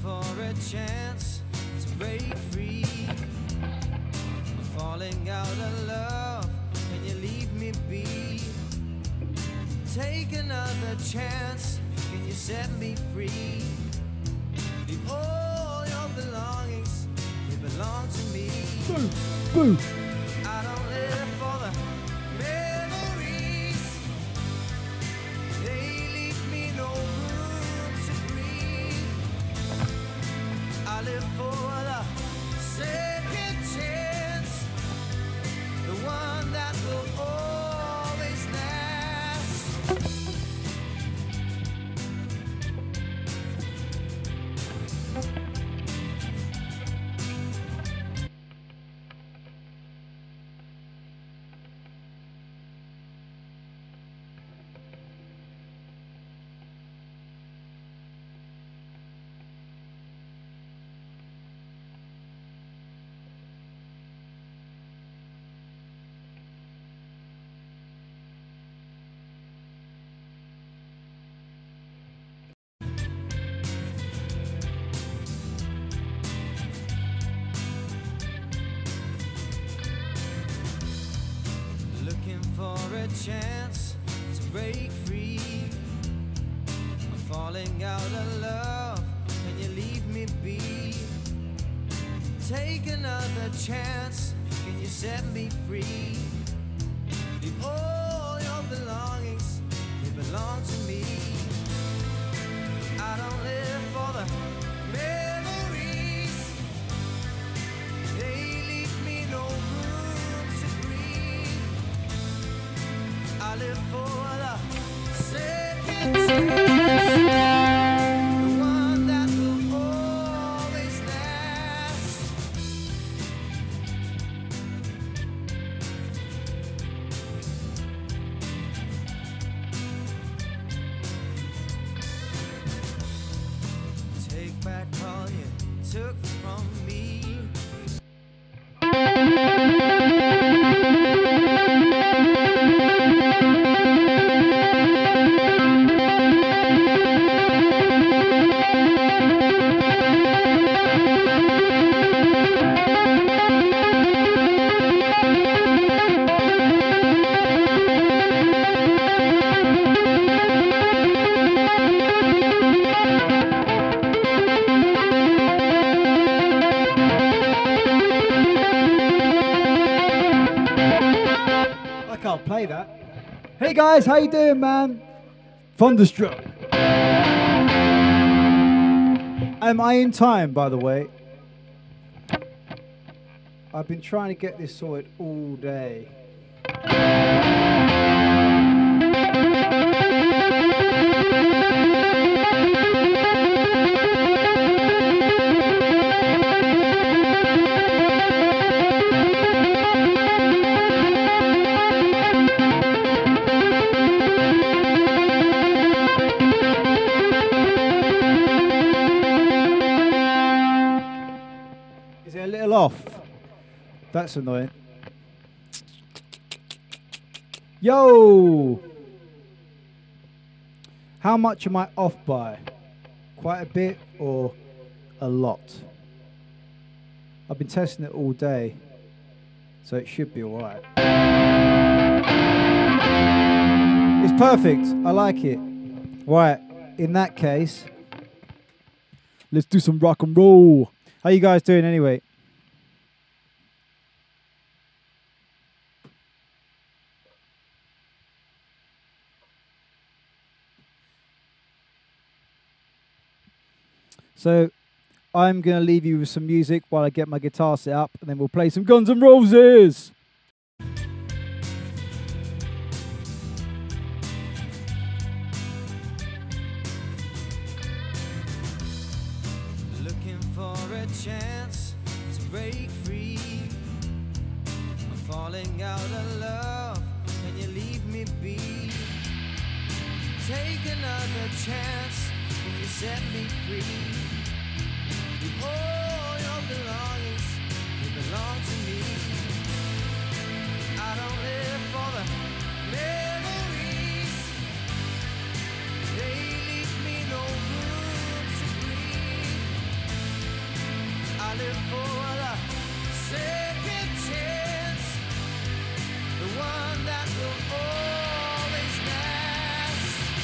for a chance to break free. I'm falling out of love and you leave me be. Take another chance, can you set me free? Leave all your belongings, they belong to me. Boo, boo. I don't live for the memories, they leave me no room to breathe. I live for the second chance, the one that will always last. Looking for a chance to break free. I'm falling out of love and you leave me be. Take another chance, can you set me free? Leave all your belongings, they belong to me. I don't live for the memories, they leave me no room to breathe. I live for the second chance, the one that will always last. Take back all you took from me. I can't play that. Hey guys, how you doing, man? Thunderstruck. Am I in time, by the way? I've been trying to get this sorted all day. Is it a little off? That's annoying. Yo! How much am I off by? Quite a bit or a lot? I've been testing it all day, so it should be alright. It's perfect. I like it. Right, in that case, let's do some rock and roll. How you guys doing anyway? So I'm going to leave you with some music while I get my guitar set up, and then we'll play some Guns N' Roses. Looking for a chance to break free. I'm falling out of love and you leave me be. Take another chance, can you set me free? Leave all your belongings, they belong to me. I don't live for the memories, they leave me no room to breathe. live for the second chance, the one that will always last.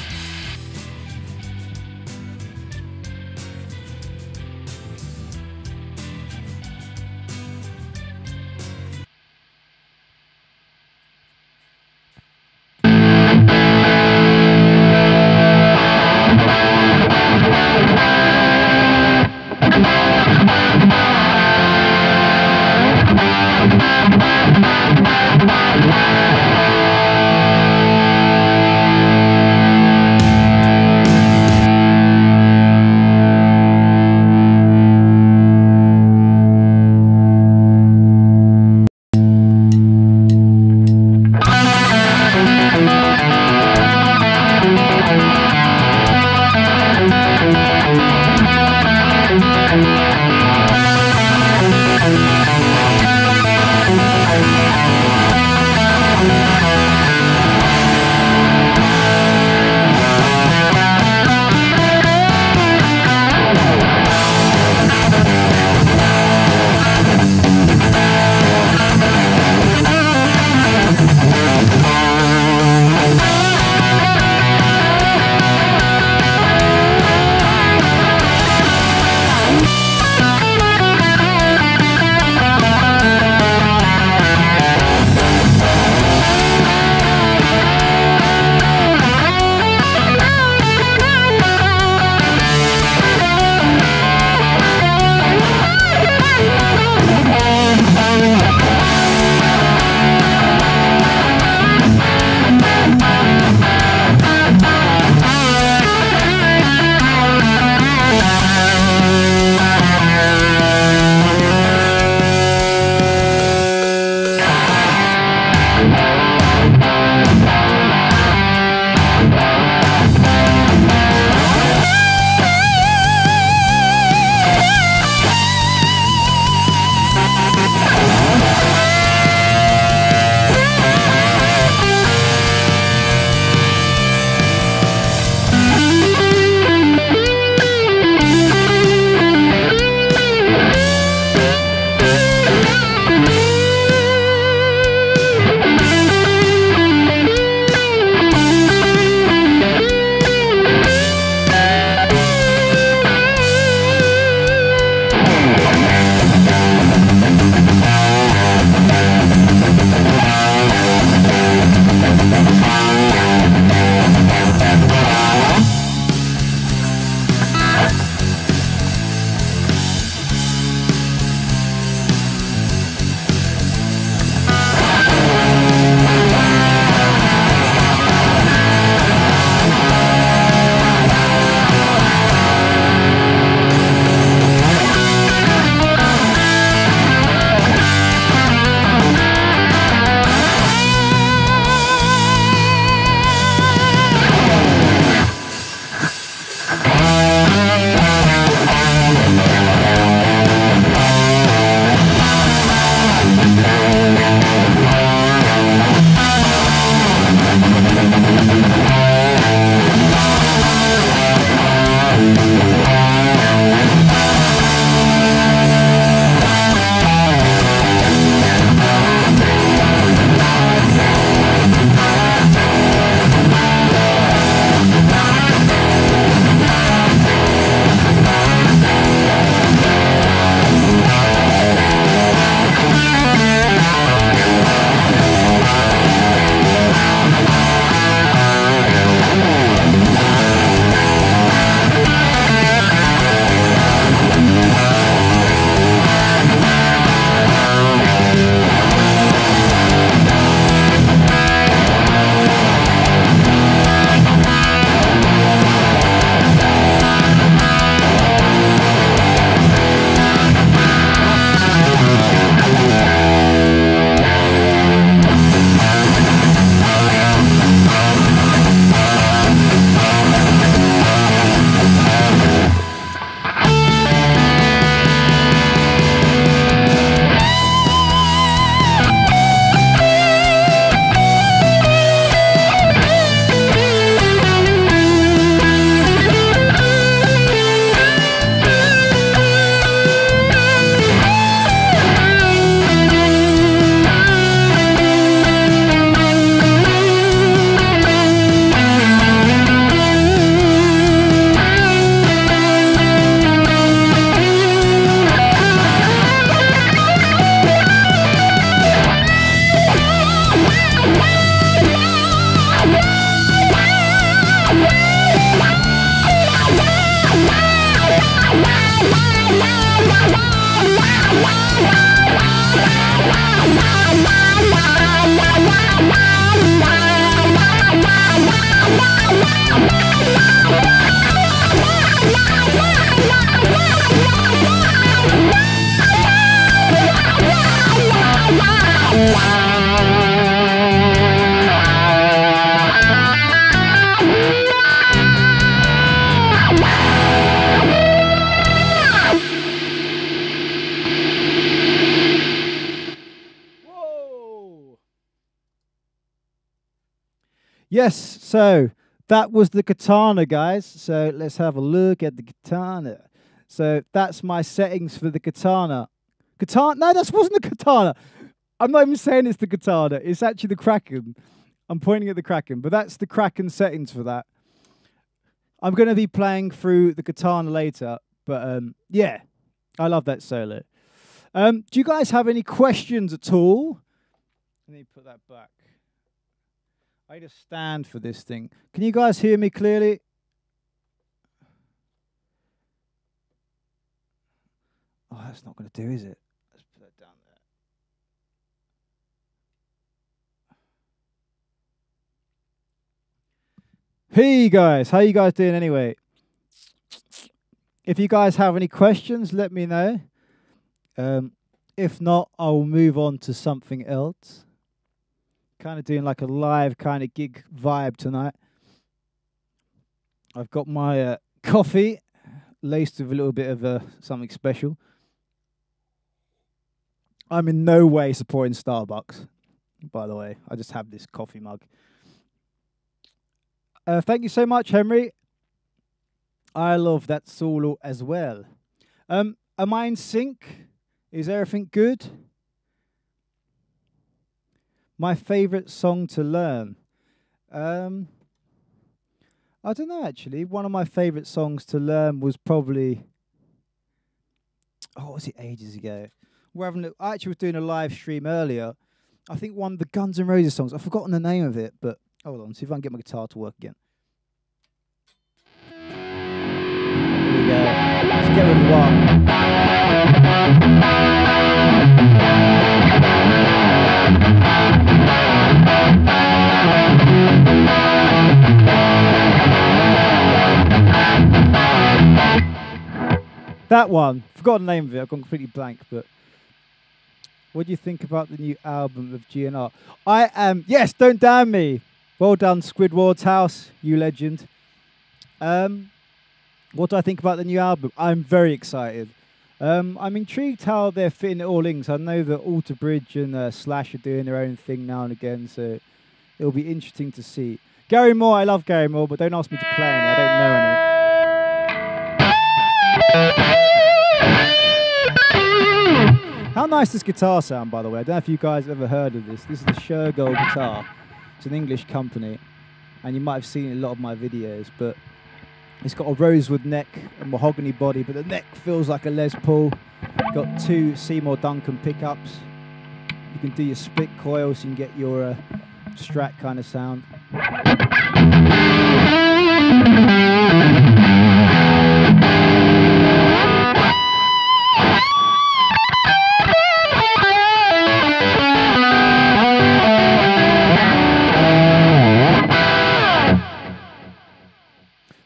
Yes, so that was the katana, guys. So let's have a look at the katana. So that's my settings for the katana. Katana? No, that wasn't the katana. I'm not even saying it's the katana. It's actually the Kraken. I'm pointing at the Kraken, but that's the Kraken settings for that. I'm going to be playing through the katana later, but yeah, I love that solo. Do you guys have any questions at all? Let me put that back. I need a stand for this thing. Can you guys hear me clearly? Oh, that's not going to do, is it? Let's put that down there. Hey guys, how you guys doing anyway? If you guys have any questions, let me know. If not, I will move on to something else. Kind of doing like a live kind of gig vibe tonight. I've got my coffee laced with a little bit of something special. I'm in no way supporting Starbucks, by the way. I just have this coffee mug. Thank you so much, Henry. I love that solo as well. Am I in sync? Is everything good? My favourite song to learn? I don't know, actually. One of my favourite songs to learn was probably... Oh, what was it ages ago? I actually was doing a live stream earlier. I think one of the Guns N' Roses songs. I've forgotten the name of it, but hold on, see if I can get my guitar to work again. Here we go. Let's get rid of one. That one. Forgotten the name of it. I've gone completely blank, but what do you think about the new album of GNR? I am... Yes, don't damn me. Well done, Squidward's House, you legend. What do I think about the new album? I'm very excited. I'm intrigued how they're fitting it all in, because I know that Alter Bridge and Slash are doing their own thing now and again, so it'll be interesting to see. Gary Moore, I love Gary Moore, but don't ask me to play any. I don't know any. How nice does guitar sound, by the way? I don't know if you guys have ever heard of this. This is the Shergold guitar. It's an English company, and you might have seen it in a lot of my videos, but it's got a rosewood neck and mahogany body, but the neck feels like a Les Paul. Got two Seymour Duncan pickups. You can do your split coil so you can get your Strat kind of sound.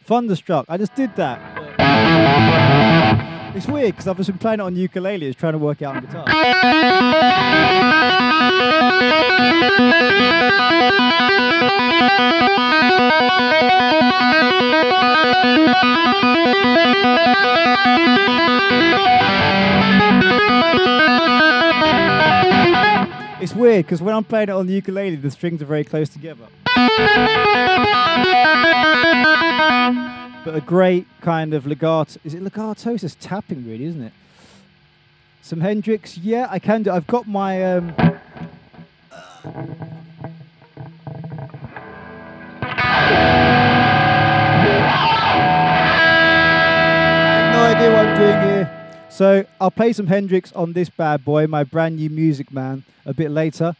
Thunderstruck. I just did that. It's weird because I've just been playing it on ukulele, is trying to work it out on guitar. It's weird because when I'm playing it on the ukulele, the strings are very close together. But a great kind of legato. Is it legato? It's just tapping, really, isn't it? Some Hendrix. Yeah, I can do. I've got my... I have no idea what I'm doing here. So I'll play some Hendrix on this bad boy, my brand new Music Man, a bit later.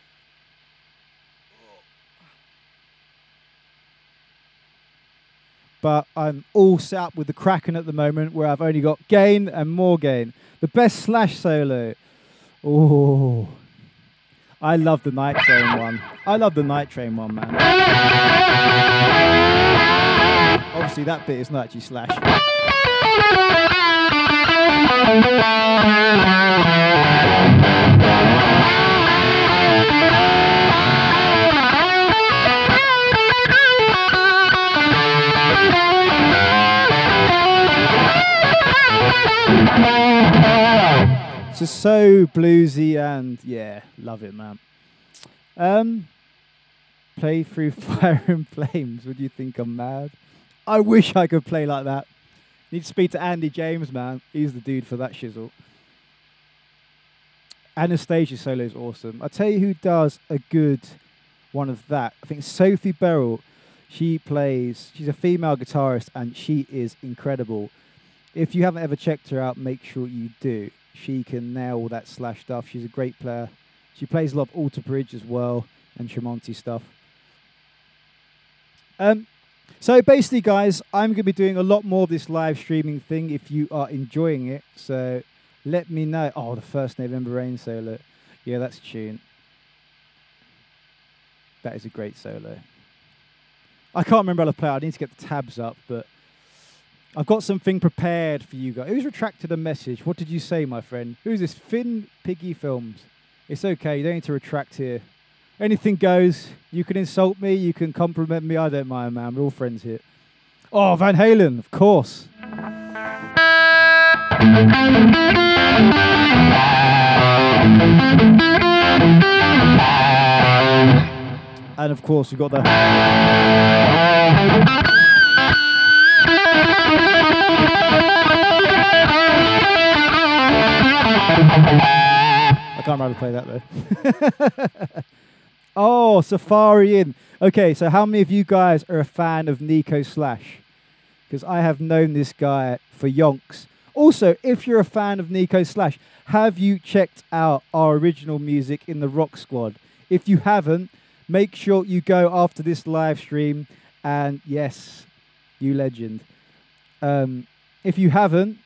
But I'm all set up with the Kraken at the moment, where I've only got gain and more gain. The best Slash solo. Oh, I love the Night Train one. I love the Night Train one, man. Obviously, that bit is not actually Slash. It's just so bluesy and yeah, love it, man. Play through Fire and Flames. Would you think I'm mad? I wish I could play like that. Need to speak to Andy James, man. He's the dude for that shizzle. Anastasia solo is awesome. I'll tell you who does a good one of that. I think Sophie Beryl. She's a female guitarist and she is incredible. If you haven't ever checked her out, make sure you do. She can nail all that slash stuff. She's a great player. She plays a lot of Alter Bridge as well and Tremonti stuff. So basically, guys, I'm going to be doing a lot more of this live streaming thing if you are enjoying it. So let me know. Oh, the first November Rain solo. Yeah, that's a tune. That is a great solo. I can't remember how to play it. I need to get the tabs up, but I've got something prepared for you guys. Who's retracted a message? What did you say, my friend? Who's this? Finn Piggy Films. It's okay. You don't need to retract here. Anything goes. You can insult me. You can compliment me. I don't mind, man. We're all friends here. Oh, Van Halen, of course. And of course, we've got the... I can't remember to play that, though. Oh, Safari in. Okay, so how many of you guys are a fan of Nico Slash? Because I have known this guy for yonks. Also, if you're a fan of Nico Slash, have you checked out our original music in the Rock Squad? If you haven't, make sure you go after this live stream. And yes, you legend. If you haven't,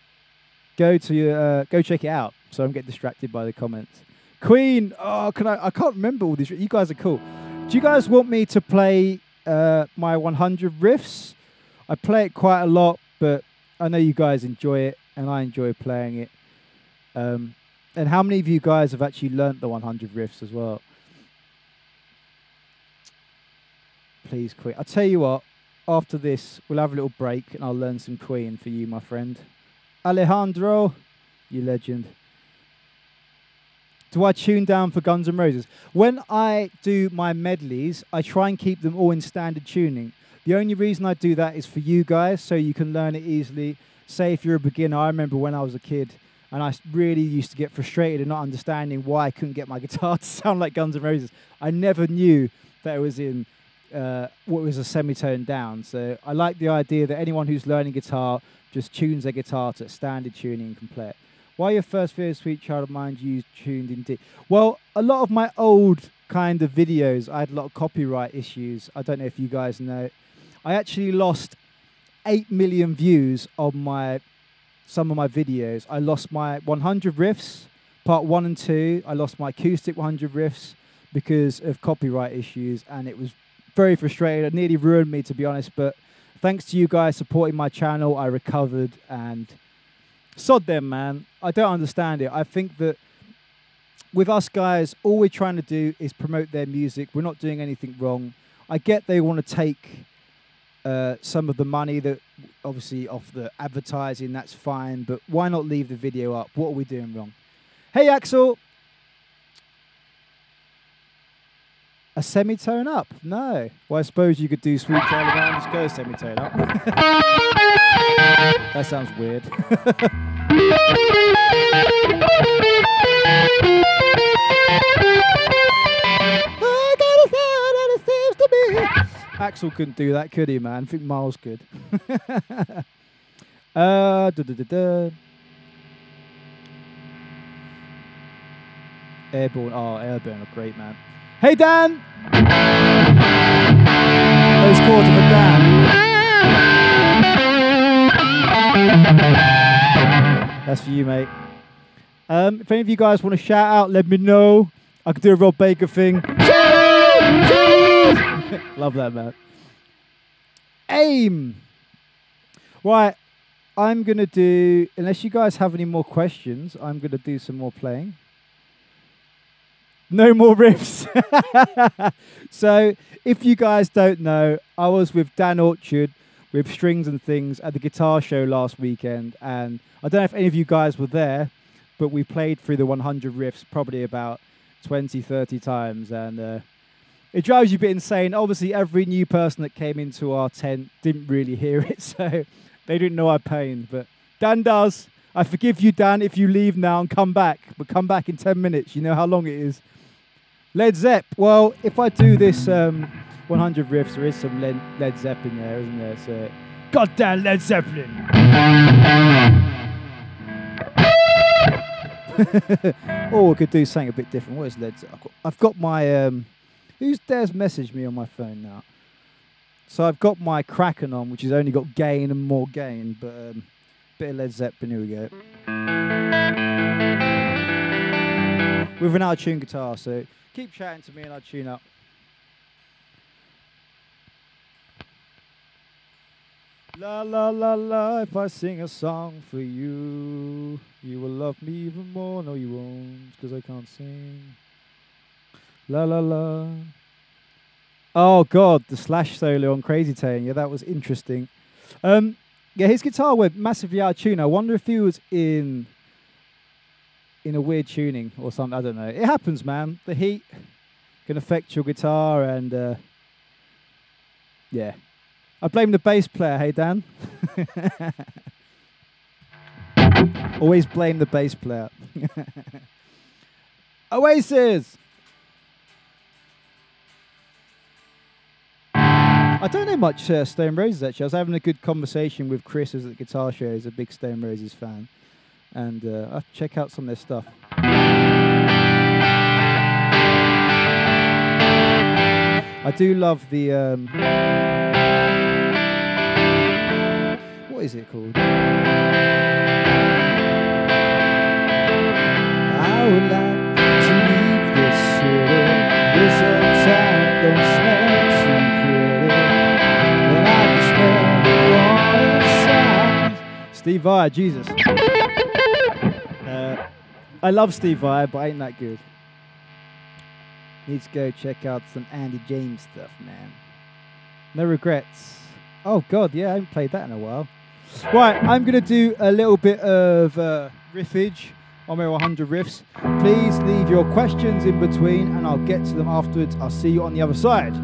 go check it out. So I'm getting distracted by the comments. Queen, oh, I can't remember all these. You guys are cool. Do you guys want me to play my 100 riffs? I play it quite a lot, but I know you guys enjoy it, and I enjoy playing it. And how many of you guys have actually learnt the 100 riffs as well? Please, Queen. I'll tell you what, after this, we'll have a little break, and I'll learn some Queen for you, my friend. Alejandro, you legend. Do I tune down for Guns N' Roses? When I do my medleys, I try and keep them all in standard tuning. The only reason I do that is for you guys, so you can learn it easily. Say if you're a beginner, I remember when I was a kid, and I really used to get frustrated and not understanding why I couldn't get my guitar to sound like Guns N' Roses. I never knew that it was in what was a semitone down. So I like the idea that anyone who's learning guitar just tunes their guitar to standard tuning and can play it. Why your first video, Sweet Child of Mine, you tuned in D? Well, a lot of my old kind of videos, I had a lot of copyright issues. I don't know if you guys know. I actually lost 8 million views on some of my videos. I lost my 100 riffs, part 1 and 2. I lost my acoustic 100 riffs because of copyright issues, and it was very frustrating. It nearly ruined me, to be honest, but thanks to you guys supporting my channel, I recovered, and sod them, man. I don't understand it. I think that with us guys, all we're trying to do is promote their music. We're not doing anything wrong. I get they want to take some of the money that obviously off the advertising, that's fine, but why not leave the video up? What are we doing wrong? Hey, Axel. A semitone up? No. Well, I suppose you could do Sweet Child of Mine, just go semitone up. That sounds weird. I got a sound and it seems to be. Axel couldn't do that, could he, man? I think Miles could. Airborne. Oh, Airborne are great, man. Hey, Dan! Those chords are for Dan. That's for you, mate. If any of you guys want to shout out, let me know. I could do a Rob Baker thing. Love that, man. Aim! Right, I'm going to do, unless you guys have any more questions, I'm going to do some more playing. No more riffs. So, if you guys don't know, I was with Dan Orchard with Strings and Things at the guitar show last weekend, and I don't know if any of you guys were there, but we played through the 100 riffs probably about 20, 30 times, and It drives you a bit insane. Obviously, every new person that came into our tent didn't really hear it, so they didn't know our pain. But Dan does. I forgive you, Dan, if you leave now and come back. But come back in 10 minutes. You know how long it is. Led Zepp. Well, if I do this 100 riffs, there is some Led Zeppelin there, isn't there? So, goddamn Led Zeppelin. Or we could do something a bit different. What is Led Zeppelin? I've got my... who's dares message me on my phone now? So I've got my Kraken on, which has only got gain and more gain, but bit of Led Zeppelin, here we go. With an out-of-tune guitar, so keep chatting to me and I'll tune up. La la la la, if I sing a song for you, you will love me even more. No, you won't, because I can't sing. La la la. Oh God, the Slash solo on Crazy Town. Yeah, that was interesting. Yeah, his guitar went massively out of tune. I wonder if he was in a weird tuning or something. I don't know. It happens, man. The heat can affect your guitar, and yeah. I blame the bass player. Hey, Dan. Always blame the bass player. Oasis. I don't know much Stone Roses, actually. I was having a good conversation with Chris, who's at the guitar show. He's a big Stone Roses fan. And I have to check out some of their stuff. I do love the... what is it called? I would like to leave this city. This old town don't smell too pretty. When I can smell the warm sounds. Steve Vai, Jesus. I love Steve Vai, but ain't that good. Need to go check out some Andy James stuff, man. No regrets. Oh God, yeah, I haven't played that in a while. Right, I'm going to do a little bit of riffage on my 100 riffs. Please leave your questions in between and I'll get to them afterwards. I'll see you on the other side.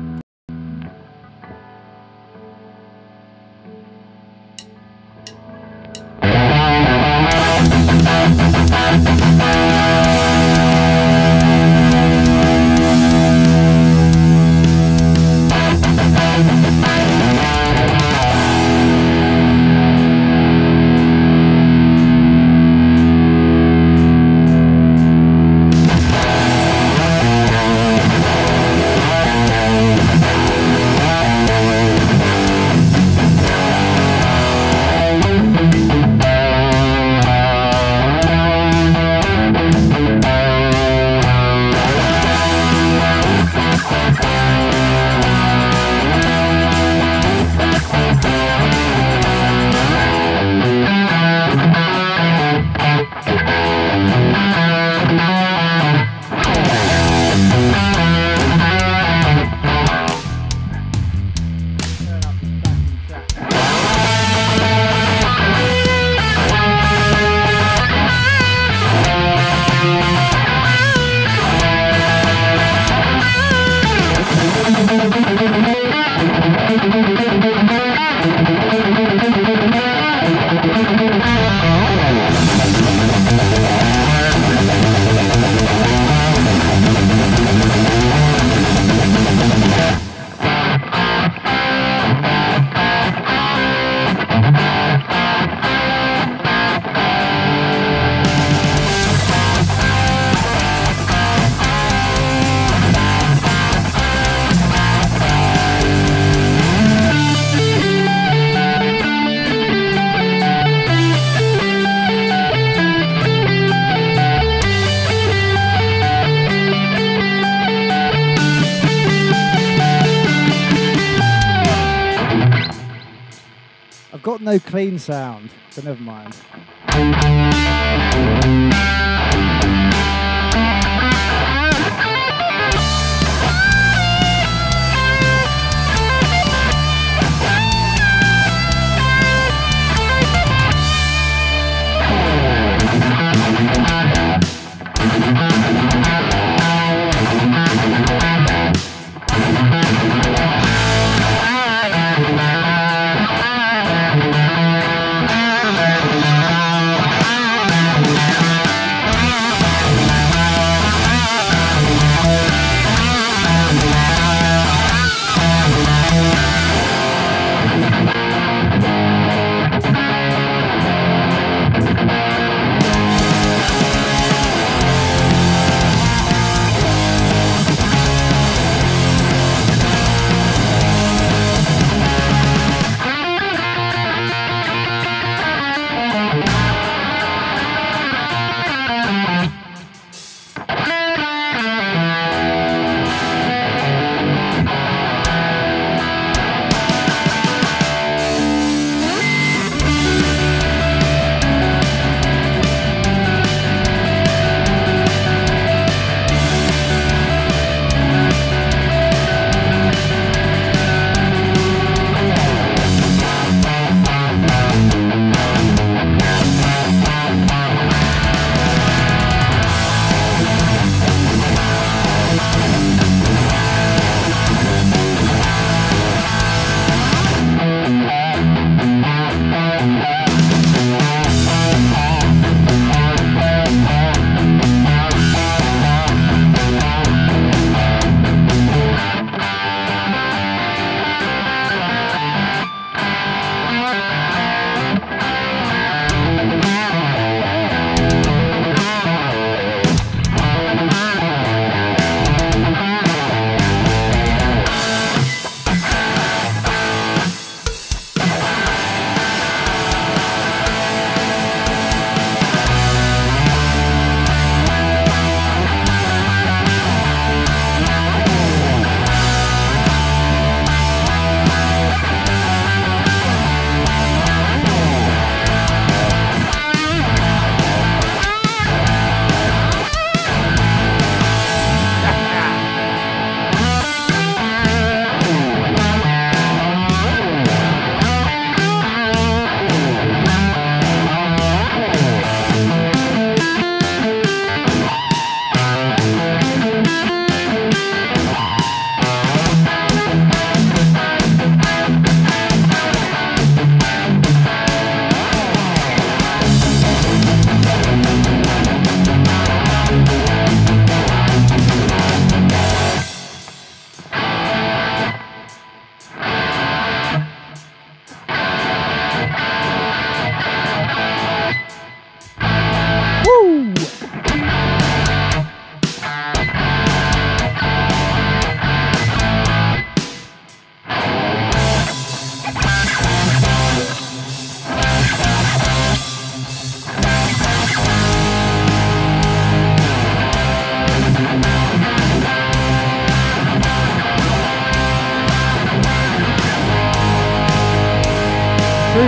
No clean sound, so never mind.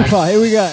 Super, here we go.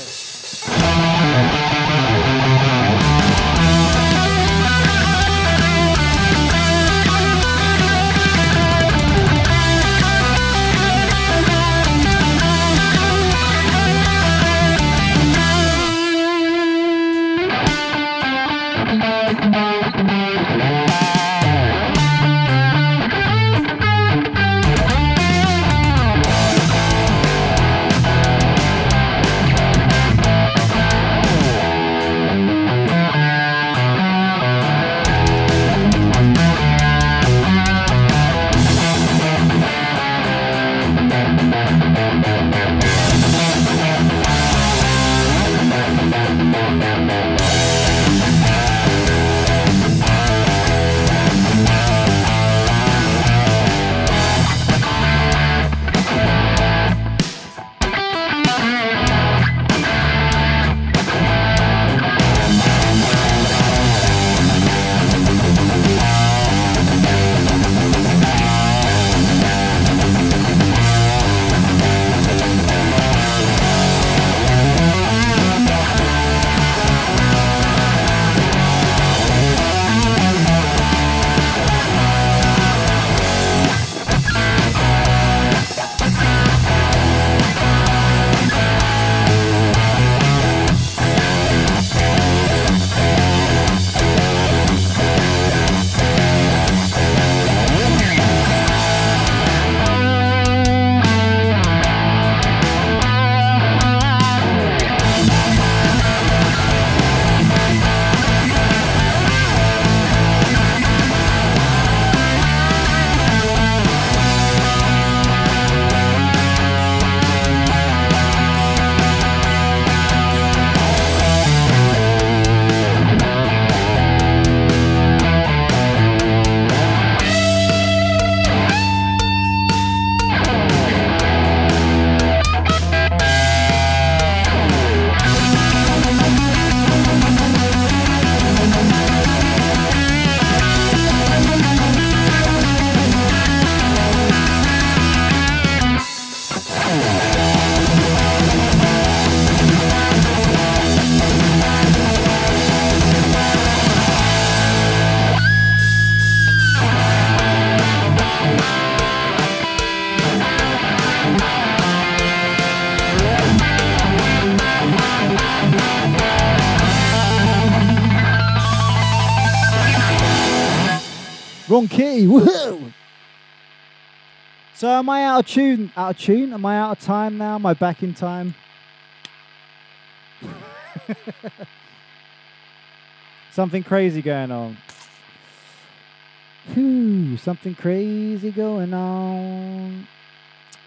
Wrong key. Woohoo! So am I out of tune? Out of tune? Am I out of time now? Am I back in time? Something crazy going on. Whew, something crazy going on.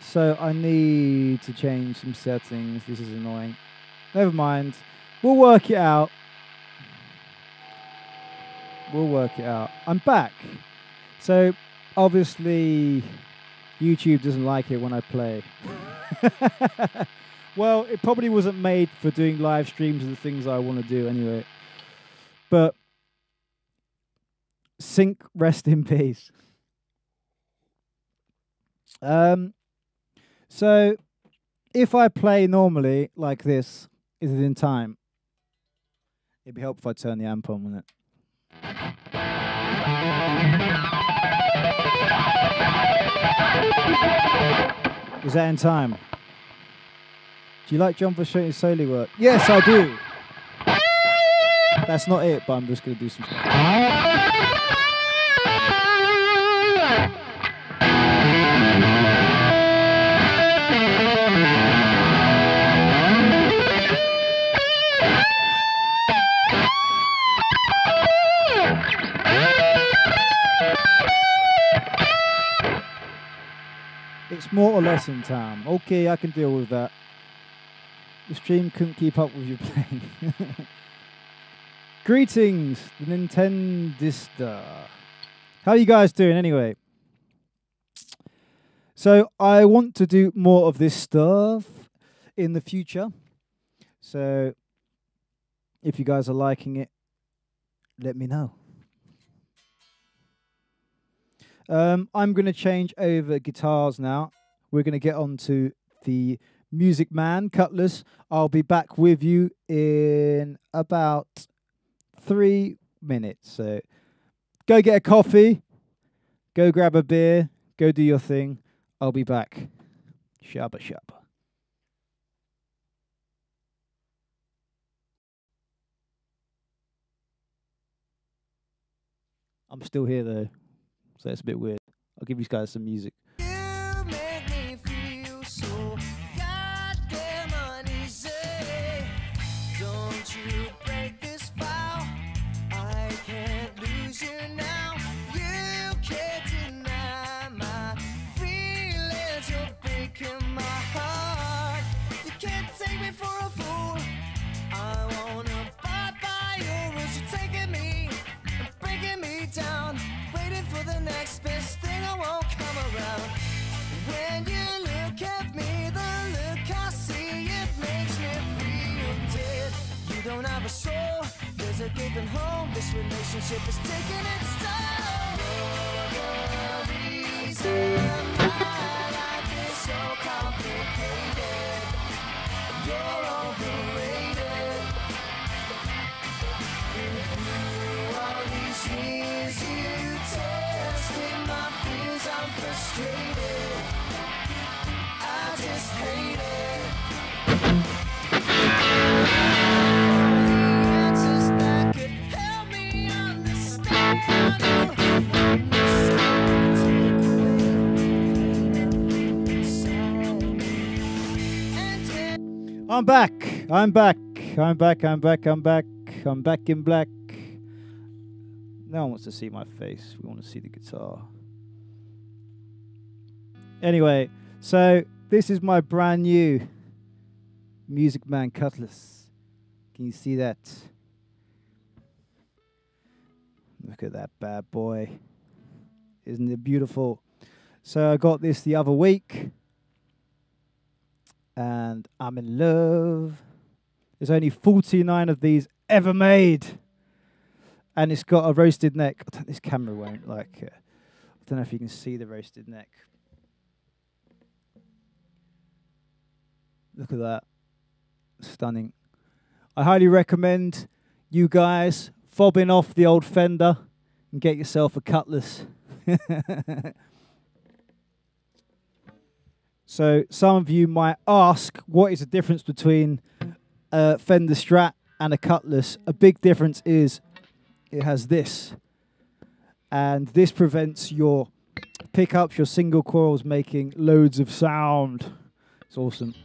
So I need to change some settings. This is annoying. Never mind. We'll work it out. We'll work it out. I'm back. So obviously YouTube doesn't like it when I play. Well, it probably wasn't made for doing live streams of the things I want to do anyway. But Sync, rest in peace. So if I play normally like this, is it in time? It'd be helpful if I turn the amp on, wouldn't it? Is that in time? Do you like John Frusciante's solo work? Yes, I do. That's not it, but I'm just going to do some stuff. It's more or less in time. Okay, I can deal with that. The stream couldn't keep up with you playing. Greetings, the Nintendista. How are you guys doing anyway? So I want to do more of this stuff in the future. So if you guys are liking it, let me know. I'm going to change over guitars now. We're going to get on to the Music Man, Cutlass. I'll be back with you in about 3 minutes. So go get a coffee, go grab a beer, go do your thing. I'll be back. Shabba shabba. I'm still here though, so it's a bit weird. I'll give you guys some music. You make me feel so goddamn uneasy. Don't you break this vow. I can't lose you now. You can't deny my feelings. You're breaking my heart. You can't take me for a fool. I wanna abide by your rules. You're taking me and breaking me down. Waiting for the next best thing. I won't come around. When you look at me, the look I see, it makes me feel dead. You don't have a soul. There's a gaping hole. This relationship is taking its toll. You're the reason my life is so complicated. You're overrated. Through all these years, you tested my fears. I'm frustrated. I just hate it. The answers that could help me understand you. When you take away inside me. And then I'm back. I'm back. I'm back. I'm back. I'm back. I'm back in black. No one wants to see my face. We want to see the guitar. Anyway, so this is my brand new Music Man Cutlass. Can you see that? Look at that bad boy. Isn't it beautiful? So I got this the other week. And I'm in love. There's only 49 of these ever made. And it's got a roasted neck. This camera won't like it. I don't know if you can see the roasted neck. Look at that. Stunning. I highly recommend you guys fobbing off the old Fender and get yourself a Cutlass. So some of you might ask, what is the difference between a Fender Strat and a Cutlass? A big difference is it has this. And this prevents your pickups, your single coils making loads of sound. It's awesome.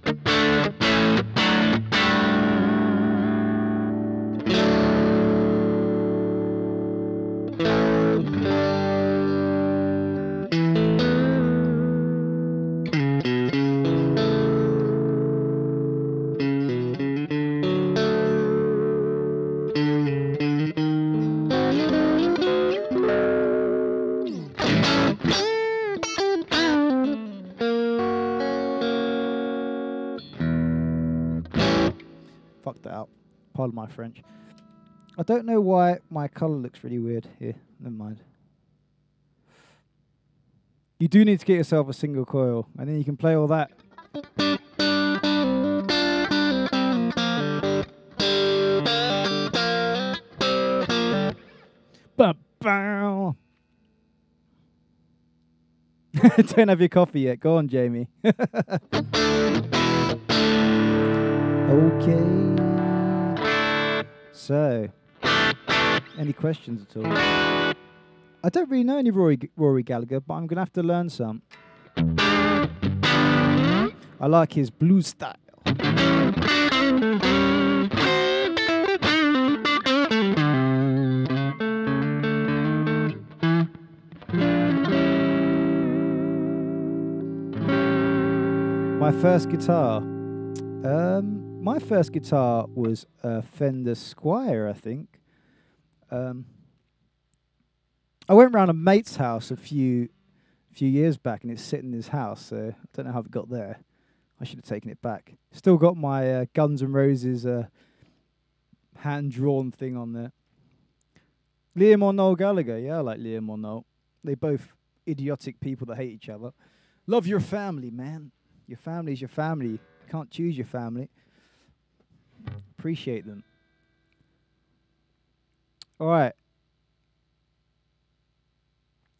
Fuck that up. Pardon my French. I don't know why my colour looks really weird here. Never mind. You do need to get yourself a single coil, and then you can play all that. Ba-bow. Don't have your coffee yet. Go on, Jamie. Okay. So, any questions at all? I don't really know any Rory Gallagher, but I'm going to have to learn some. I like his blues style. My first guitar. My first guitar was a Fender Squier, I think. I went round a mate's house a few years back, and it's sitting in his house, so I don't know how it got there. I should have taken it back. Still got my Guns N' Roses hand-drawn thing on there. Liam or Noel Gallagher? Yeah, I like Liam or Noel. They're both idiotic people that hate each other. Love your family, man. Your family's your family. Can't choose your family. Appreciate them. All right.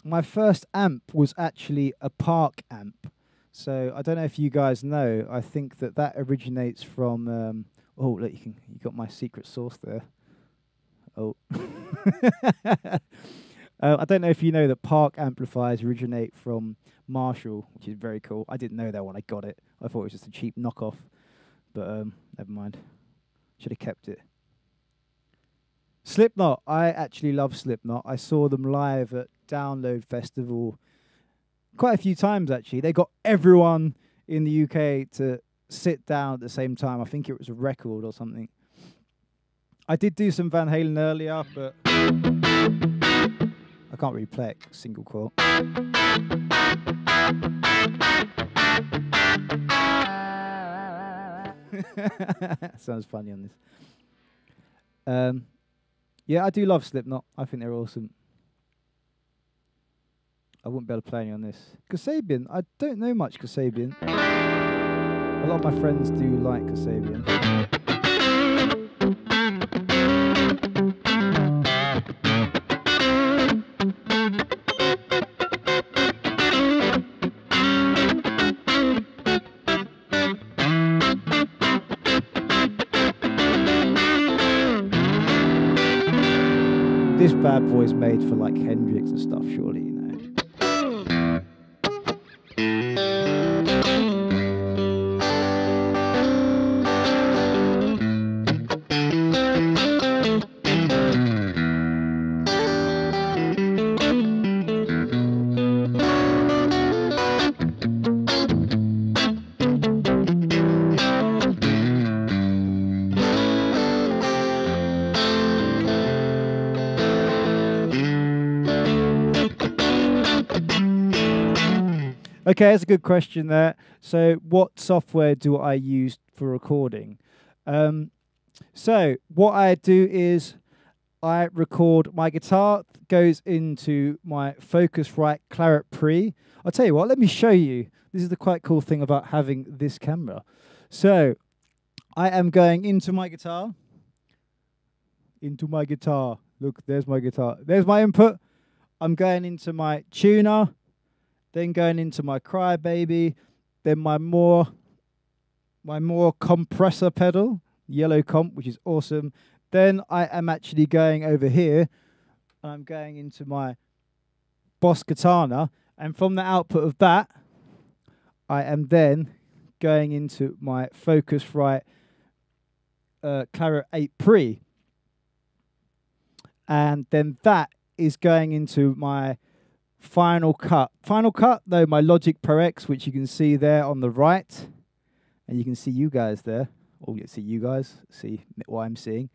My first amp was actually a Park amp. So I don't know if you guys know. I think that originates from. Oh, look, you got my secret sauce there. Oh. I don't know if you know that Park amplifiers originate from Marshall, which is very cool. I didn't know that when I got it. I thought it was just a cheap knockoff, but never mind. Should have kept it. Slipknot. I actually love Slipknot. I saw them live at Download Festival quite a few times, actually. They got everyone in the UK to sit down at the same time. I think it was a record or something. I did do some Van Halen earlier, but I can't really play it single coil. Sounds funny on this. Yeah, I do love Slipknot. I think they're awesome. I wouldn't be able to play any on this. Kasabian, I don't know much Kasabian. A lot of my friends do like Kasabian. This bad boy's made for like Hendrix and stuff, surely, you know. Okay, that's a good question there. So what software do I use for recording? So what I do is I record, my guitar goes into my Focusrite Claret Pre. I'll tell you what, let me show you. This is the quite cool thing about having this camera. So I am going into my guitar. Into my guitar. Look, there's my guitar. There's my input. I'm going into my tuner. Then going into my Crybaby, then my more compressor pedal, yellow comp, which is awesome. Then I am actually going over here, and I'm going into my Boss Katana, and from the output of that, I am then going into my Focusrite Claret 8 Pre, and then that is going into my Final Cut. Final Cut, though, my Logic Pro X, which you can see there on the right. And you can see you guys there. Or you see you guys, see what I'm seeing.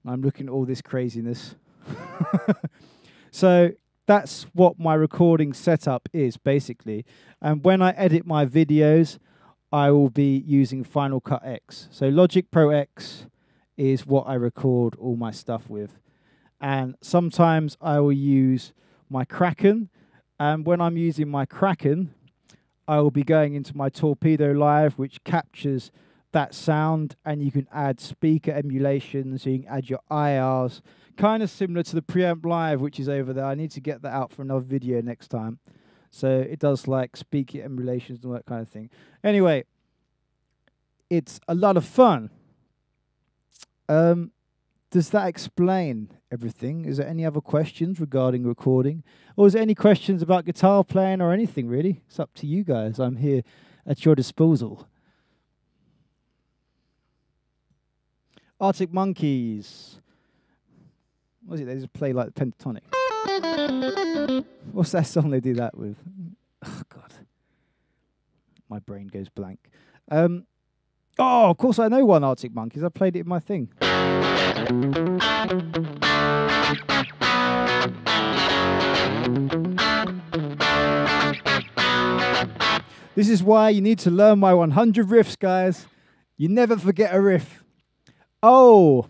I'm looking at all this craziness. So that's what my recording setup is, basically. And when I edit my videos, I will be using Final Cut X. So Logic Pro X is what I record all my stuff with. And sometimes I will use my Kraken. And when I'm using my Kraken, I will be going into my Torpedo Live, which captures that sound, and you can add speaker emulation, so you can add your IRs, kind of similar to the Preamp Live, which is over there. I need to get that out for another video next time. So it does like speaker emulations and all that kind of thing. Anyway, it's a lot of fun. Does that explain everything? Is there any other questions regarding recording? Or is there any questions about guitar playing or anything, really? It's up to you guys. I'm here at your disposal. Arctic Monkeys. What is it? They just play like pentatonic. What's that song they do that with? Oh, God. My brain goes blank. Oh, of course I know one Arctic Monkeys. I played it in my thing. This is why you need to learn my 100 riffs, guys. You never forget a riff. Oh.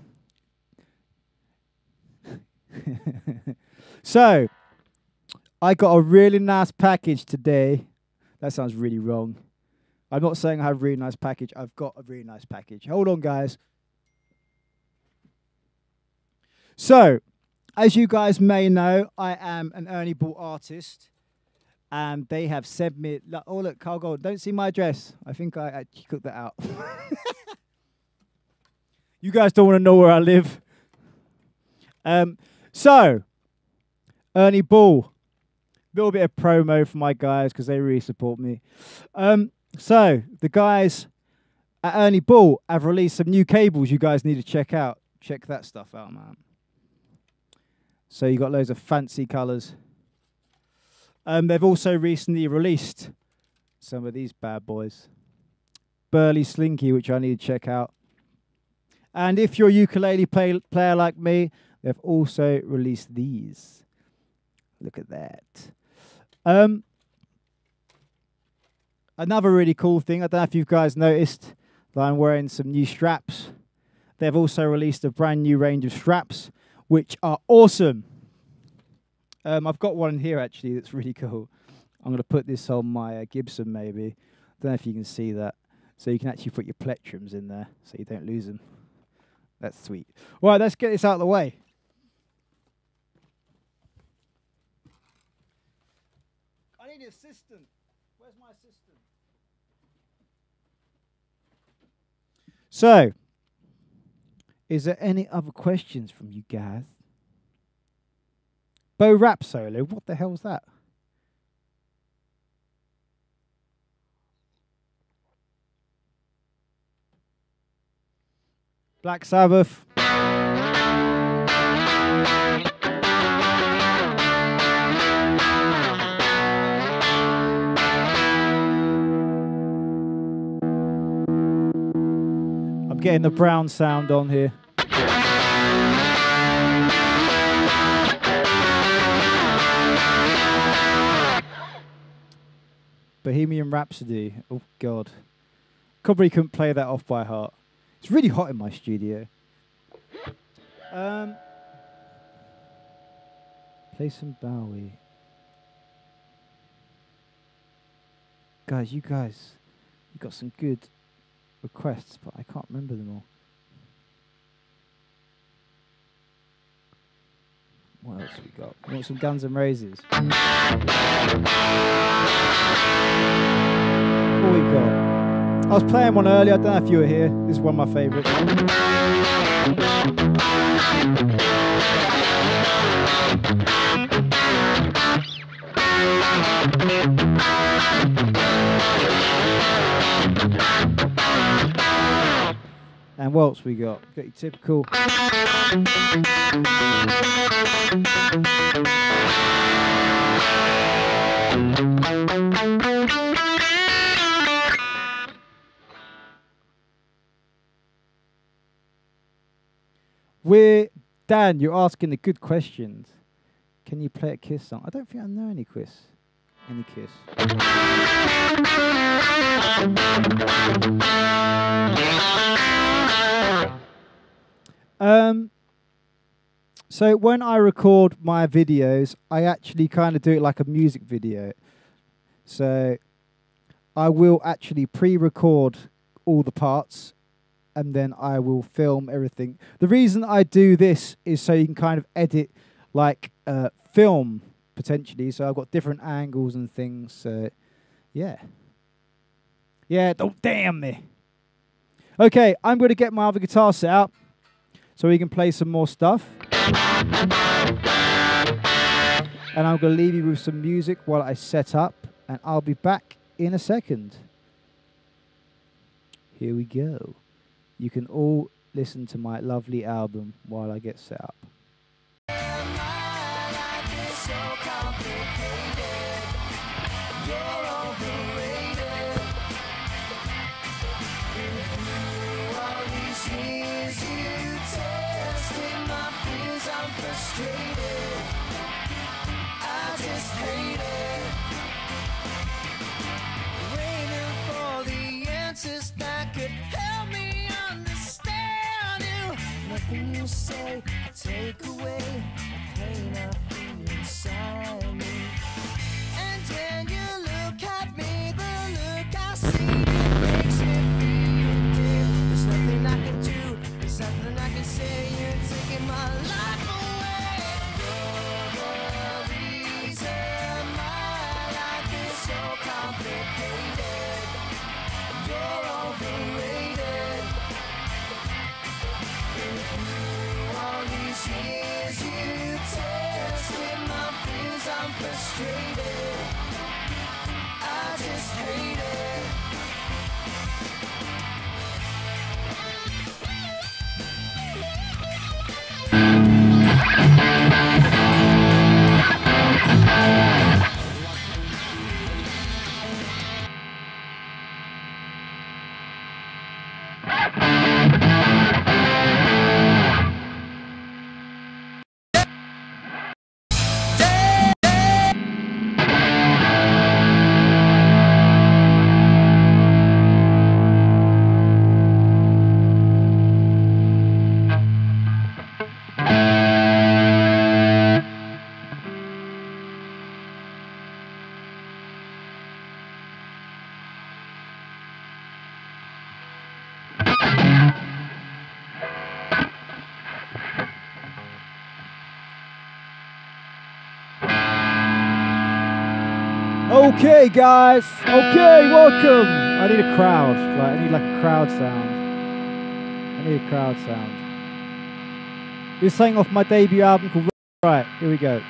So, I got a really nice package today. That sounds really wrong. I'm not saying I have a really nice package. I've got a really nice package. Hold on, guys. So, as you guys may know, I am an Ernie Ball artist. And they have sent me... Oh, look, Karl Golden. Don't see my address. I think I actually cooked that out. You guys don't want to know where I live. So, Ernie Ball. A little bit of promo for my guys because they really support me. So, the guys at Ernie Ball have released some new cables you guys need to check out. Check that stuff out, man. So, you got loads of fancy colours. They've also recently released some of these bad boys. Burly Slinky, which I need to check out. And if you're a ukulele player like me, they've also released these. Look at that. Another really cool thing, I don't know if you guys noticed that I'm wearing some new straps. They've also released a brand new range of straps, which are awesome. I've got one here, actually, that's really cool. I'm going to put this on my Gibson, maybe. Don't know if you can see that. So you can actually put your plectrums in there so you don't lose them. That's sweet. All right, let's get this out of the way. I need an assistant. Where's my assistant? So, is there any other questions from you guys? Bo rap solo, what the hell's that? Black Sabbath. I'm getting the brown sound on here. Bohemian Rhapsody. Oh, God. Probably couldn't play that off by heart. It's really hot in my studio. Play some Bowie. You got some good requests, but I can't remember them all. What else we got? We want some Guns N' Roses. What we got? I was playing one earlier. I don't know if you were here. This is one of my favourites. And what else we got? Got your typical. Dan, you're asking the good questions. Can you play a Kiss song? I don't think I know any Kiss. So when I record my videos, I actually kind of do it like a music video. So I will actually pre-record all the parts and then I will film everything. The reason I do this is so you can kind of edit like film potentially. So I've got different angles and things. So yeah. Yeah, don't damn me. Okay, I'm going to get my other guitar set up so we can play some more stuff. And I'm going to leave you with some music while I set up. And I'll be back in a second. Here we go. You can all listen to my lovely album while I get set up. You say, take away the pain I feel inside me. And when you look at me, the look I see my life away. You're the reason my life is so complicated. You're overrated. And through all these years you tested my fears, I'm frustrated. I just hate it. Okay, guys. Okay, welcome. I need a crowd. Like, I need like a crowd sound. I need a crowd sound. This is something off my debut album called. Right, here we go.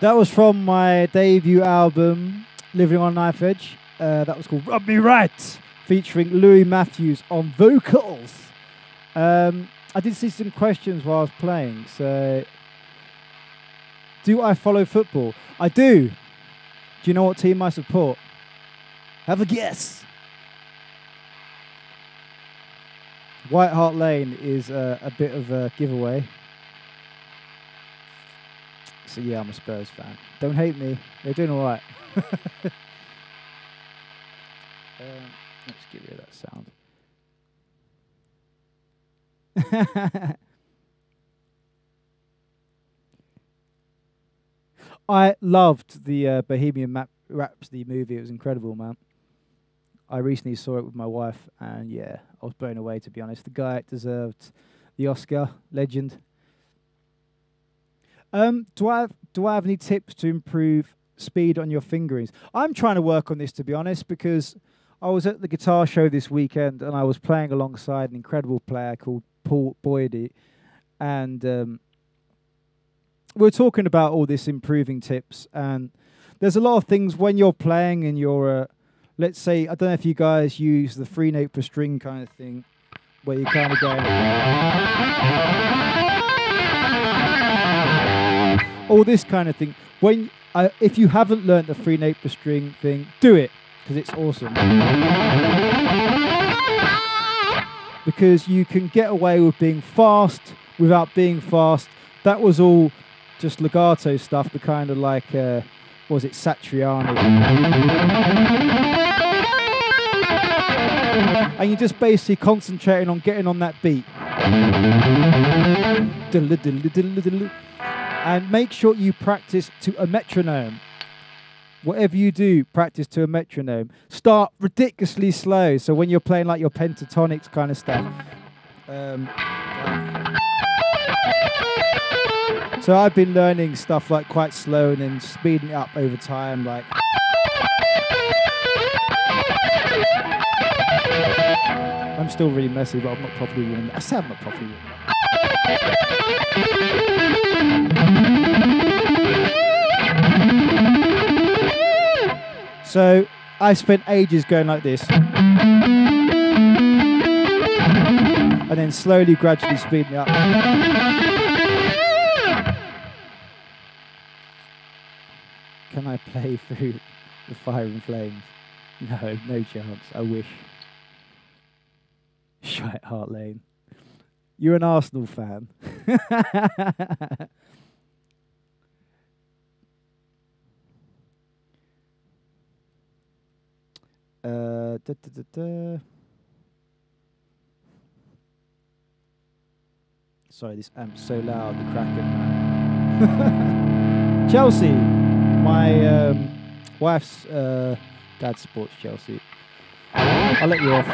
That was from my debut album, Living on a Knife Edge. That was called Rub Me Right, featuring Louis Matthews on vocals. I did see some questions while I was playing. So, do I follow football? I do. Do you know what team I support? Have a guess. White Hart Lane is a bit of a giveaway. So yeah, I'm a Spurs fan. Don't hate me. They're doing all right. Let's give you that sound. I loved the Bohemian Rhapsody movie. It was incredible, man. I recently saw it with my wife, and yeah, I was blown away, to be honest. The guy deserved the Oscar. Legend. Do I have any tips to improve speed on your fingerings? I'm trying to work on this, to be honest, because I was at the guitar show this weekend and I was playing alongside an incredible player called Paul Boydie, and we were talking about all this improving tips. And there's a lot of things when you're playing and you're, let's say, I don't know if you guys use the 3 note per string kind of thing, where you kind of go. All this kind of thing. When if you haven't learnt the 3 note per string thing, do it, because it's awesome. Because you can get away with being fast without being fast. That was all just legato stuff, the kind of like, was it Satriani? And you're just basically concentrating on getting on that beat. And make sure you practice to a metronome. Whatever you do, practice to a metronome. Start ridiculously slow, so when you're playing like your pentatonics kind of stuff. So I've been learning stuff like quite slow and then speeding it up over time, like. I'm still really messy, but I'm not properly warmed. I say I'm not properly warmed. So I spent ages going like this, and then slowly, gradually speeding it up. Can I play through the fire and flames? No, no chance. I wish. Shite Hart Lane. You're an Arsenal fan. Sorry, this amp's so loud, the Kraken, man. Chelsea. My wife's dad supports Chelsea. I'll let you off.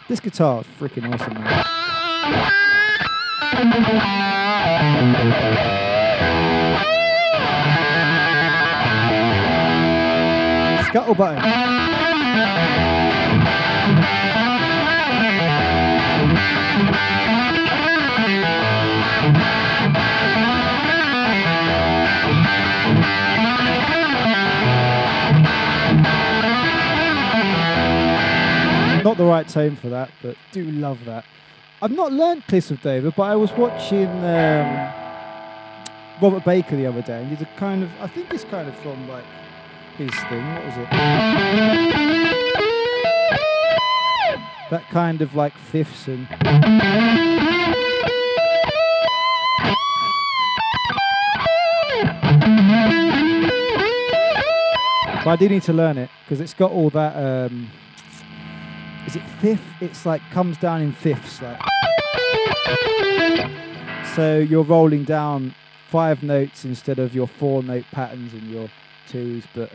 This guitar is freaking awesome, man. Scuttle button. Not the right tone for that, but do love that. I've not learned Kiss of David, but I was watching Robert Baker the other day, and he's a kind of, I think it's kind of from like his thing. What was it? That kind of like fifths and. But I do need to learn it because it's got all that. Is it fifth? It's like comes down in fifths, like. So you're rolling down 5 notes instead of your 4-note patterns and your 2s. But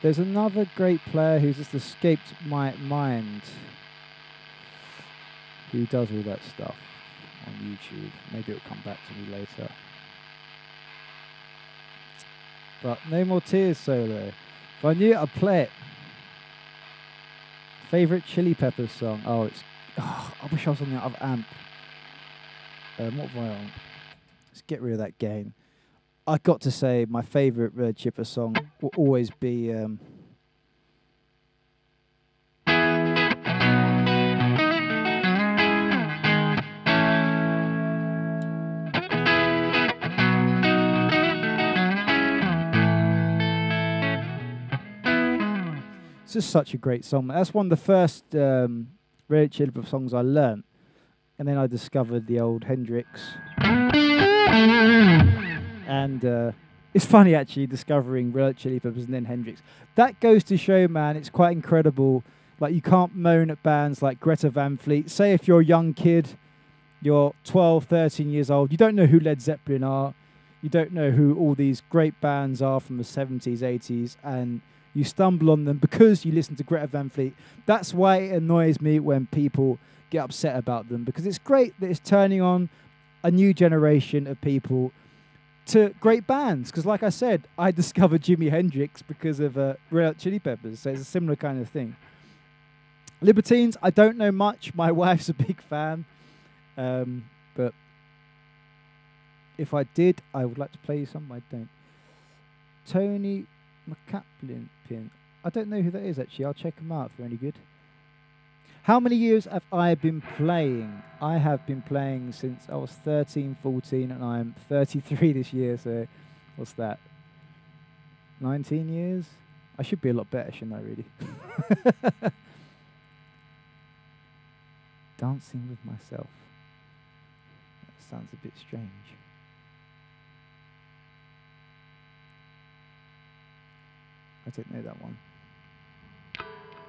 there's another great player who's just escaped my mind. who does all that stuff on YouTube. Maybe it'll come back to me later. But No More Tears solo. If I knew it, I'd play it. Favourite Chili Peppers song? Oh, it's... Oh, I wish I was on the other amp. What have I on? Let's get rid of that gain. I got to say, my favourite Red Chipper song will always be... It's just such a great song. That's one of the first Red Chili Peppers songs I learnt. And then I discovered the old Hendrix. And it's funny, actually, discovering Red Chili Peppers and then Hendrix. That goes to show, man, it's quite incredible. Like, you can't moan at bands like Greta Van Fleet. Say if you're a young kid, you're 12, 13 years old, you don't know who Led Zeppelin are, you don't know who all these great bands are from the 70s, 80s, and you stumble on them because you listen to Greta Van Fleet. That's why it annoys me when people get upset about them, because it's great that it's turning on a new generation of people to great bands. Because like I said, I discovered Jimi Hendrix because of Red Hot Chili Peppers, so it's a similar kind of thing. Libertines, I don't know much. My wife's a big fan, but if I did, I would like to play you some. I don't. Tony McCaplin pin. I don't know who that is, actually. I'll check them out if they're any good. How many years have I been playing? I have been playing since I was 13, 14, and I'm 33 this year, so what's that? 19 years? I should be a lot better, shouldn't I, really? Dancing with myself. That sounds a bit strange. I don't know that one.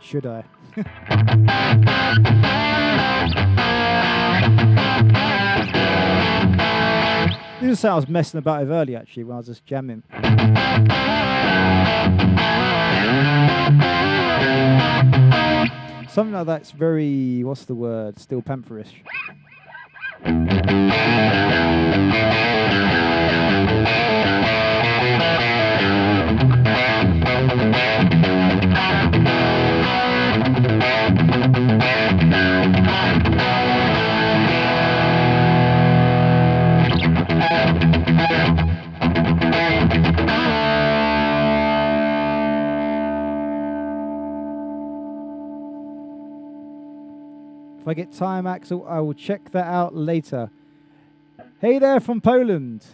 Should I? This is how I was messing about with earlier, actually, when I was just jamming. Something like that's very, what's the word, Steel Pantherish. If I get time, Axel, I will check that out later. Hey there from Poland.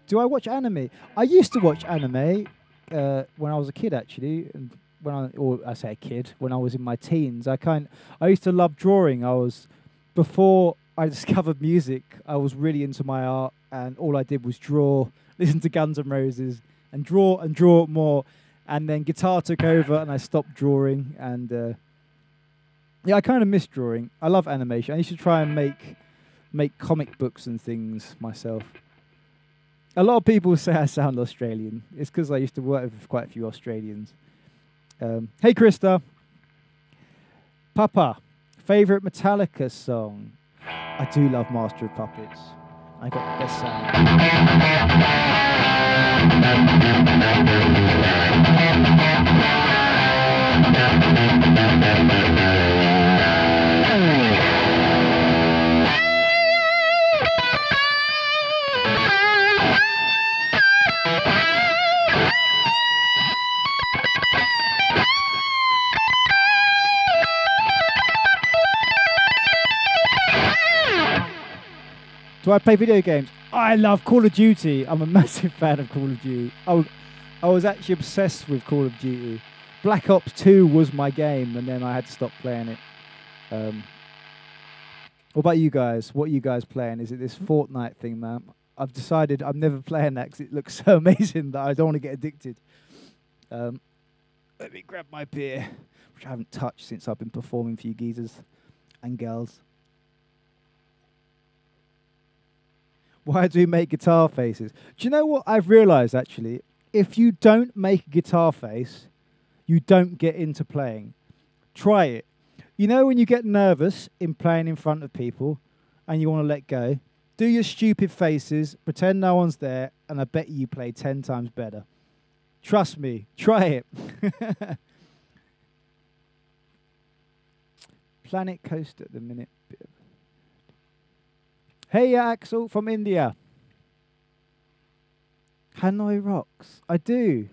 Do I watch anime? I used to watch anime when I was a kid, actually. And I say a kid, when I was in my teens. I used to love drawing. Before I discovered music, I was really into my art, and all I did was draw, listen to Guns N' Roses, and draw more. And then guitar took over, and I stopped drawing, and yeah, I kind of miss drawing. I love animation. I used to try and make comic books and things myself. A lot of people say I sound Australian. It's because I used to work with quite a few Australians. Hey, Krista. Papa, favourite Metallica song? I do love Master of Puppets. I got the best Do I play video games? I love Call of Duty. I'm a massive fan of Call of Duty. I was actually obsessed with Call of Duty. Black Ops 2 was my game, and then I had to stop playing it. What about you guys? What are you guys playing? Is it this Fortnite thing, man? I've decided I'm never playing that because it looks so amazing that I don't want to get addicted. Let me grab my beer, which I haven't touched since I've been performing for you geezers and girls. Why do we make guitar faces? Do you know what I've realised, actually? If you don't make a guitar face, you don't get into playing. Try it. You know when you get nervous in playing in front of people and you want to let go? Do your stupid faces, pretend no one's there, and I bet you play 10 times better. Trust me, try it. Planet Coast at the minute. Hey, Axel from India. Hanoi rocks. I do.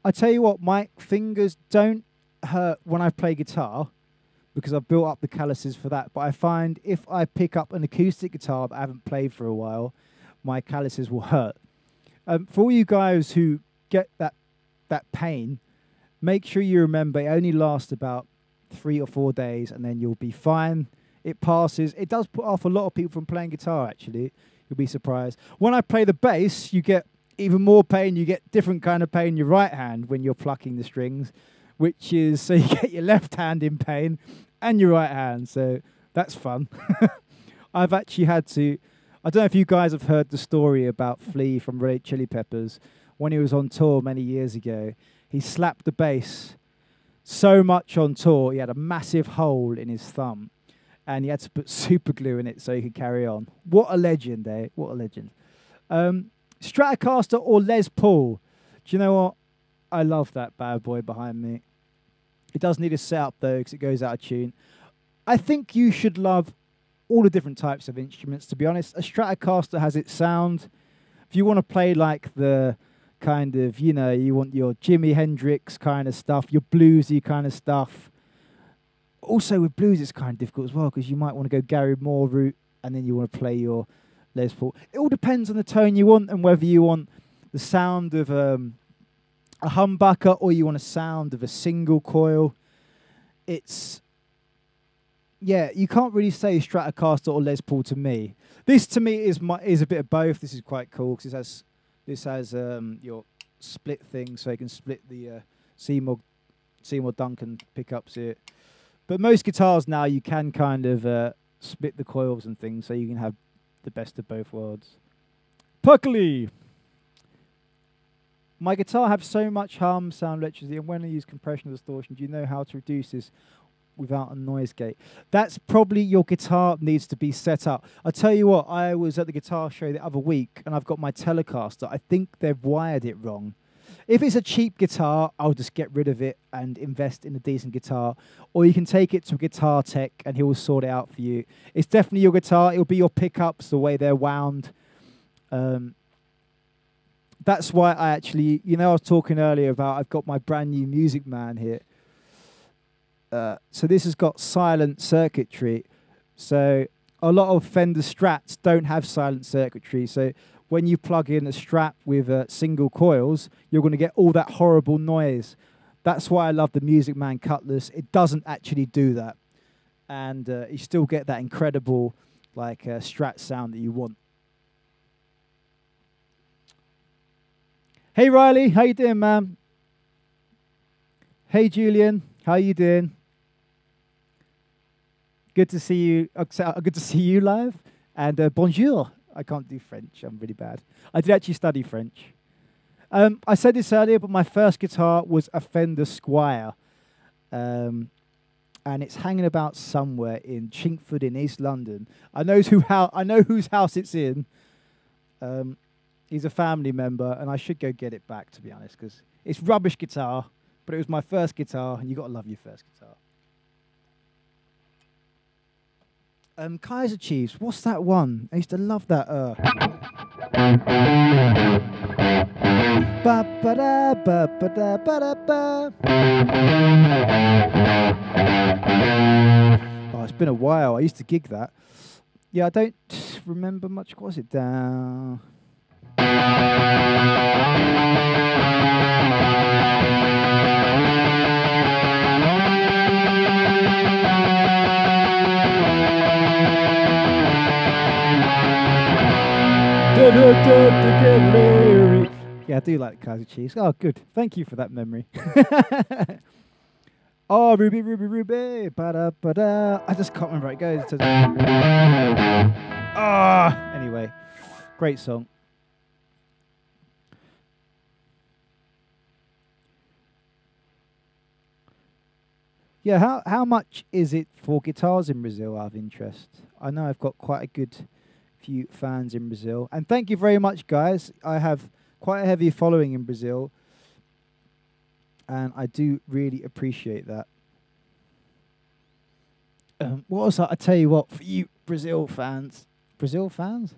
I tell you what, my fingers don't hurt when I play guitar because I've built up the calluses for that. But I find if I pick up an acoustic guitar that I haven't played for a while, my calluses will hurt. For all you guys who get that pain, make sure you remember it only lasts about 3 or 4 days and then you'll be fine. It passes. It does put off a lot of people from playing guitar, actually. You'll be surprised. When I play the bass, you get even more pain. You get different kind of pain in your right hand when you're plucking the strings, which is, so you get your left hand in pain and your right hand. So that's fun. I've actually had to, I don't know if you guys have heard the story about Flea from Red Hot Chili Peppers. When he was on tour many years ago, he slapped the bass so much on tour, he had a massive hole in his thumb. And he had to put super glue in it so he could carry on. What a legend, eh? What a legend. Stratocaster or Les Paul? Do you know what? I love that bad boy behind me. It does need a setup, though, because it goes out of tune. I think you should love all the different types of instruments, to be honest. A Stratocaster has its sound. If you want to play like the kind of, you know, you want your Jimi Hendrix kind of stuff, your bluesy kind of stuff. Also, with blues, it's kind of difficult as well because you might want to go Gary Moore route and then you want to play your Les Paul. It all depends on the tone you want and whether you want the sound of a humbucker or you want a sound of a single coil. It's, yeah, you can't really say Stratocaster or Les Paul to me. This to me is a bit of both. This is quite cool because this has your split thing, so you can split the Seymour Duncan pickups here. But most guitars now you can kind of split the coils and things, so you can have the best of both worlds. Puckley! My guitar have so much hum, sound, electricity, and when I use compression or distortion, do you know how to reduce this without a noise gate? That's probably your guitar needs to be set up. I'll tell you what, I was at the guitar show the other week, and I've got my Telecaster. I think they've wired it wrong. If it's a cheap guitar, I'll just get rid of it and invest in a decent guitar. Or you can take it to a guitar tech and he will sort it out for you. It's definitely your guitar. It'll be your pickups, the way they're wound. That's why I actually, you know, I was talking earlier about I've got my brand new Music Man here. So this has got silent circuitry. So a lot of Fender Strats don't have silent circuitry. So when you plug in a Strat with single coils, you're going to get all that horrible noise. That's why I love the Music Man Cutlass. It doesn't actually do that. And you still get that incredible like Strat sound that you want. Hey, Riley. How you doing, man? Hey, Julian. How you doing? Good to see you. Good to see you live. And bonjour. I can't do French. I'm really bad. I did actually study French. I said this earlier, but my first guitar was a Fender Squier. And it's hanging about somewhere in Chinkford in East London. I know whose house it's in. He's a family member, and I should go get it back, to be honest, because it's rubbish guitar, but it was my first guitar, and you got to love your first guitar. Kaiser Chiefs, what's that one? I used to love that. Ba-ba-da, ba-ba-da, ba-da-ba. Oh, it's been a while. I used to gig that. Yeah, I don't remember much. What was it down? Yeah, I do like Kaiser Chiefs. Oh, good. Thank you for that memory. Oh, Ruby, Ruby, Ruby. Ba-da, ba-da. I just can't remember how it goes. Anyway, great song. Yeah, how much is it for guitars in Brazil out of interest? I know I've got quite a good few fans in Brazil. And thank you very much, guys. I have quite a heavy following in Brazil. And I do really appreciate that. What was that? I tell you what, for you Brazil fans. Brazil fans?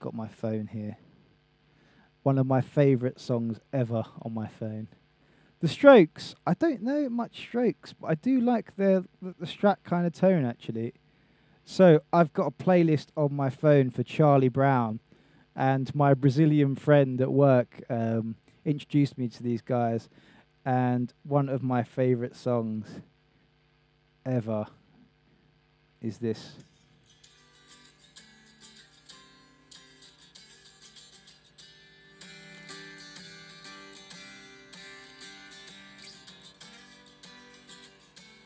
Got my phone here. One of my favourite songs ever on my phone. The Strokes. I don't know much Strokes, but I do like the Strat kind of tone, actually. So I've got a playlist on my phone for Charlie Brown, and my Brazilian friend at work introduced me to these guys, and one of my favourite songs ever is this.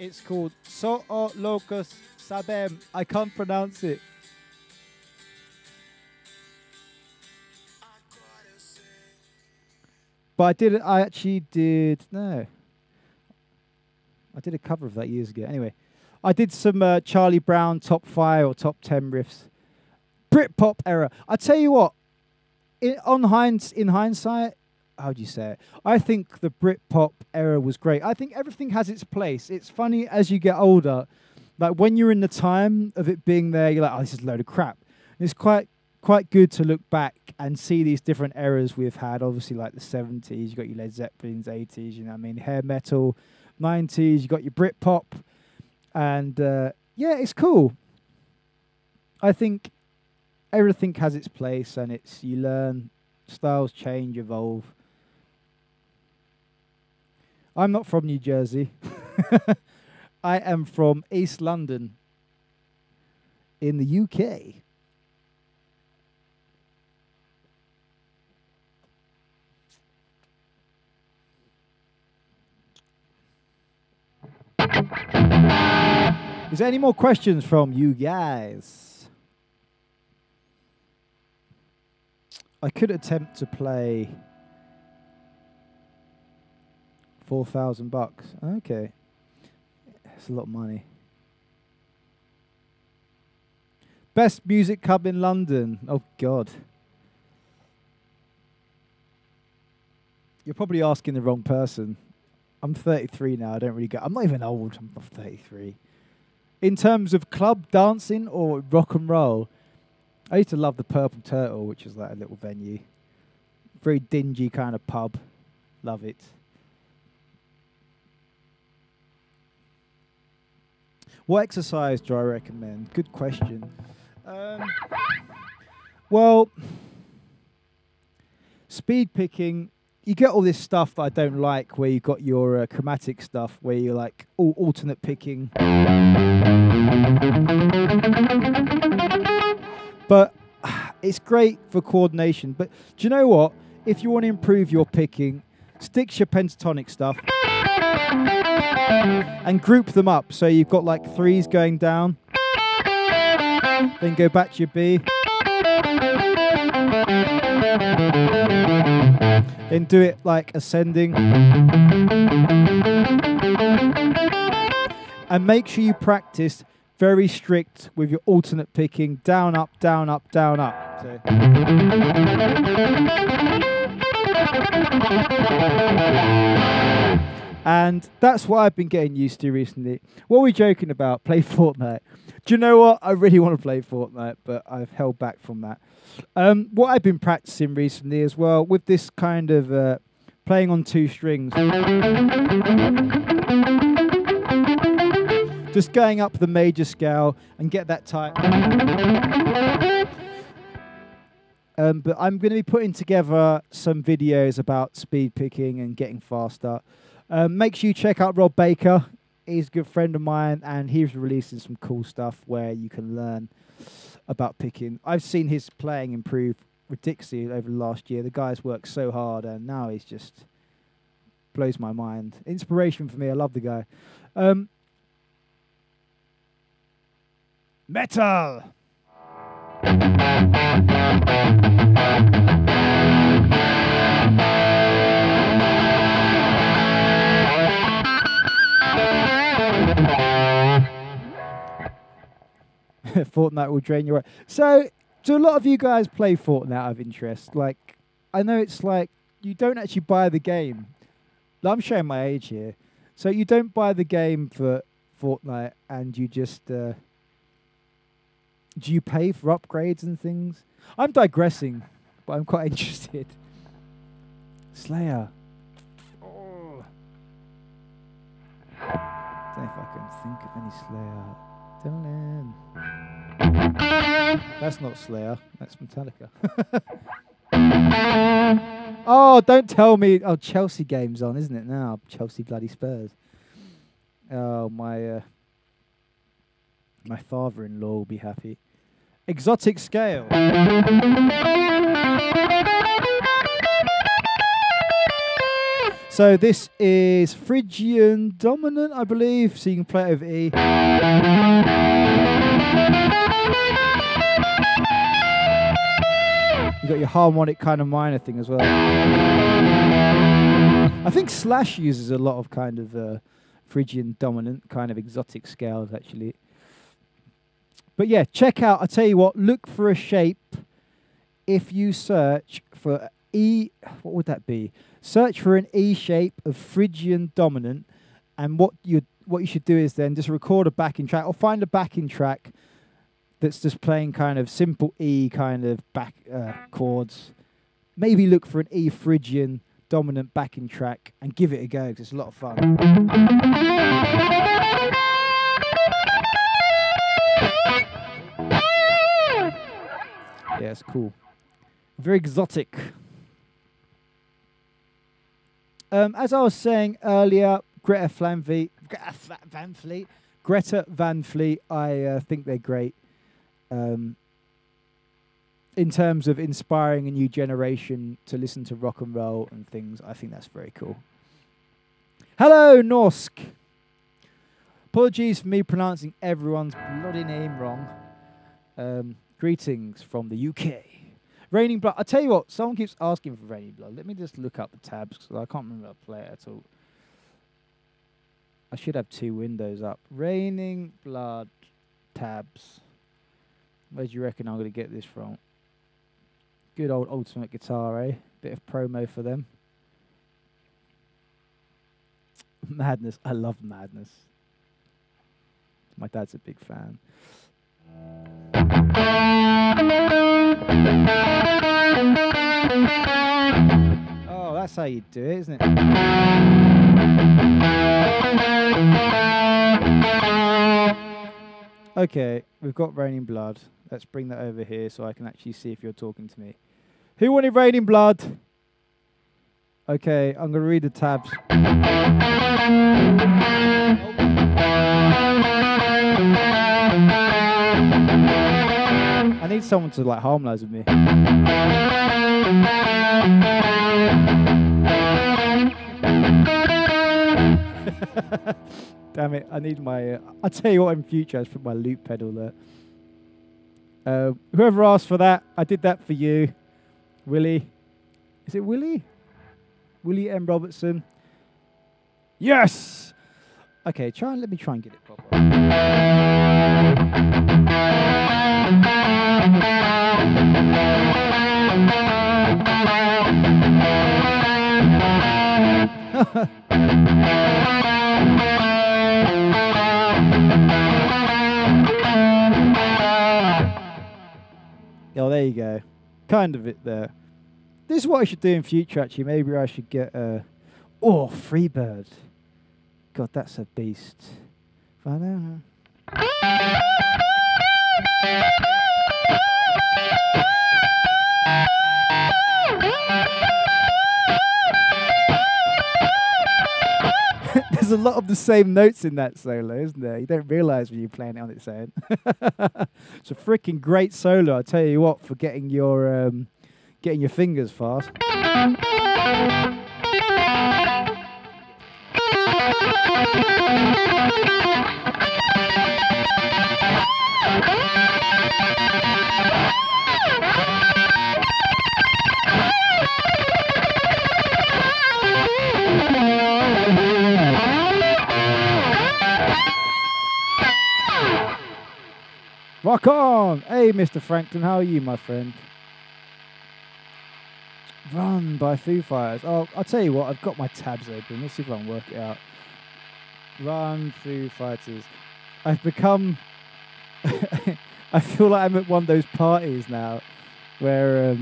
It's called So Locos Sabem. I can't pronounce it. But I actually did a cover of that years ago. Anyway, I did some Charlie Brown top 5 or top 10 riffs. Britpop era. I tell you what, in hindsight, how do you say it? I think the Britpop era was great. I think everything has its place. It's funny as you get older, like when you're in the time of it being there, you're like, oh, this is a load of crap. And it's quite good to look back and see these different eras we've had. Obviously, like the 70s, you got your Led Zeppelins, 80s, you know what I mean, hair metal, 90s, you got your Britpop. And yeah, it's cool. I think everything has its place, and you learn, styles change, evolve. I'm not from New Jersey. I am from East London in the UK. Is there any more questions from you guys? I could attempt to play $4,000. Okay. That's a lot of money. Best music club in London. Oh, God. You're probably asking the wrong person. I'm 33 now. I don't really go. I'm not even old. I'm 33. In terms of club dancing or rock and roll, I used to love the Purple Turtle, which is like a little venue. Very dingy kind of pub. Love it. What exercise do I recommend? Good question. Well, speed picking. You get all this stuff that I don't like, where you got your chromatic stuff, where you're like alternate picking. But it's great for coordination. But do you know what? If you want to improve your picking, stick to your pentatonic stuff and group them up. So you've got like threes going down, then go back to your B. Then do it like ascending. And make sure you practice very strict with your alternate picking. Down, up, down, up, down, up. So. And that's what I've been getting used to recently. What are we joking about? Play Fortnite. Do you know what? I really want to play Fortnite, but I've held back from that. What I've been practicing recently as well, with this kind of playing on 2 strings. Just going up the major scale and get that tight. But I'm going to be putting together some videos about speed picking and getting faster. Make sure you check out Rob Baker. He's a good friend of mine, and he's releasing some cool stuff where you can learn about picking. I've seen his playing improve ridiculously over the last year. The guy's worked so hard, and now he's just blows my mind. Inspiration for me. I love the guy. Metal! Fortnite will drain your. So, do a lot of you guys play Fortnite out of interest? Like, I know it's like you don't actually buy the game. I'm showing my age here. So you don't buy the game for Fortnite, and you just do you pay for upgrades and things? I'm digressing, but I'm quite interested. Slayer. Oh. I don't know if I can think of any Slayer. That's not Slayer. That's Metallica. Oh, don't tell me. Oh, Chelsea game's on, isn't it now? Chelsea bloody Spurs. Oh, my father-in-law will be happy. Exotic scale. So this is Phrygian dominant, I believe. So you can play it over E. You got your harmonic kind of minor thing as well. I think Slash uses a lot of kind of Phrygian dominant kind of exotic scales actually. But yeah, check out. I tell you what. Look for a shape. If you search for E, what would that be? Search for an E shape of Phrygian dominant, and what you should do is then just record a backing track or find a backing track that's just playing kind of simple E kind of back chords. Maybe look for an E Phrygian dominant backing track and give it a go because it's a lot of fun. Yeah, it's cool. Very exotic. As I was saying earlier, Greta Van Fleet, I think they're great. In terms of inspiring a new generation to listen to rock and roll and things, I think that's very cool. Hello, Norsk. Apologies for me pronouncing everyone's bloody name wrong. Greetings from the UK. Raining Blood. I'll tell you what, someone keeps asking for Raining Blood. Let me just look up the tabs because I can't remember how to play it at all. I should have two windows up. Raining Blood tabs. Where do you reckon I'm going to get this from? Good old Ultimate Guitar, eh? Bit of promo for them. Madness. I love Madness. My dad's a big fan. Oh, that's how you do it, isn't it? Okay, we've got Raining Blood. Let's bring that over here so I can actually see if you're talking to me. Who wanted Raining Blood? Okay, I'm going to read the tabs. I need someone to like harmonize with me. Damn it, I need my... I'll tell you what, in future, I just put my loop pedal there. Whoever asked for that, I did that for you. Willie. Is it Willie? Willie M. Robertson. Yes! Okay, let me try and get it proper. Oh, there you go. Kind of it there. This is what I should do in future, actually. Maybe I should get a... Oh, Freebird. God, that's a beast. I don't know. There's a lot of the same notes in that solo, isn't there? You don't realise when you're playing it on its own. It's a freaking great solo, I tell you what, for getting your fingers fast. Rock on! Hey, Mr. Franklin, how are you, my friend? Run by Foo Fighters. Oh, I'll tell you what, I've got my tabs open. Let's see if I can work it out. Run, Foo Fighters. I've become... I feel like I'm at one of those parties now where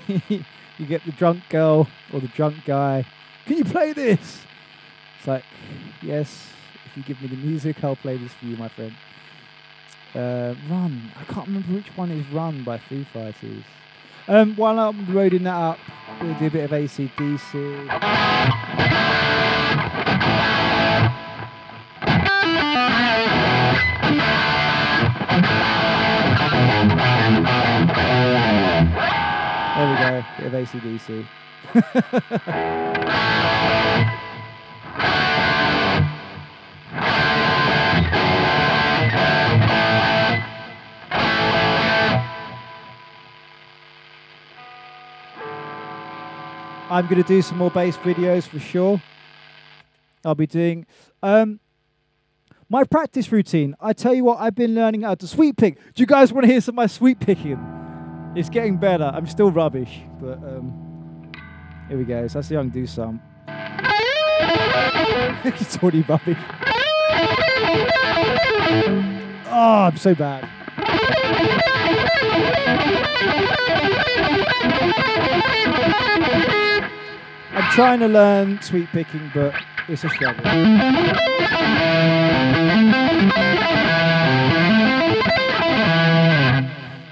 you get the drunk girl or the drunk guy. Can you play this? It's like, yes, if you give me the music, I'll play this for you, my friend. Run. I can't remember which one is Run by Foo Fighters. While I'm loading that up, we'll do a bit of AC/DC. There we go, bit of AC/DC. I'm going to do some more bass videos for sure. I'll be doing my practice routine. I tell you what, I've been learning how to sweep pick. Do you guys want to hear some of my sweep picking? It's getting better. I'm still rubbish, but here we go. So let's see if I can do some. It's already rubbish. Oh, I'm so bad. I'm trying to learn sweep picking, but it's a struggle.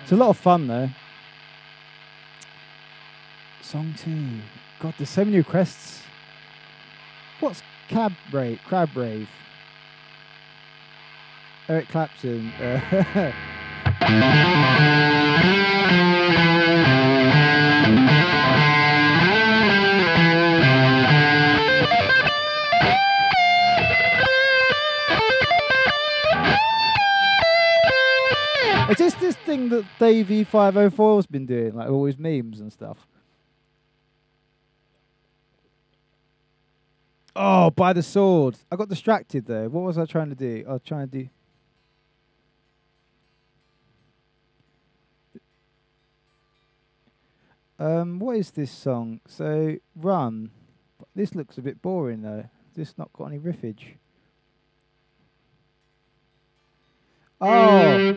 It's a lot of fun though. Song 2. God, there's so many requests. What's Crab Rave? Eric Clapton. Is this thing that Davey 504 has been doing, like all his memes and stuff? Oh, by the sword. I got distracted there. What was I trying to do? I was trying to do... what is this song? So, Run. This looks a bit boring though. This not got any riffage. Oh.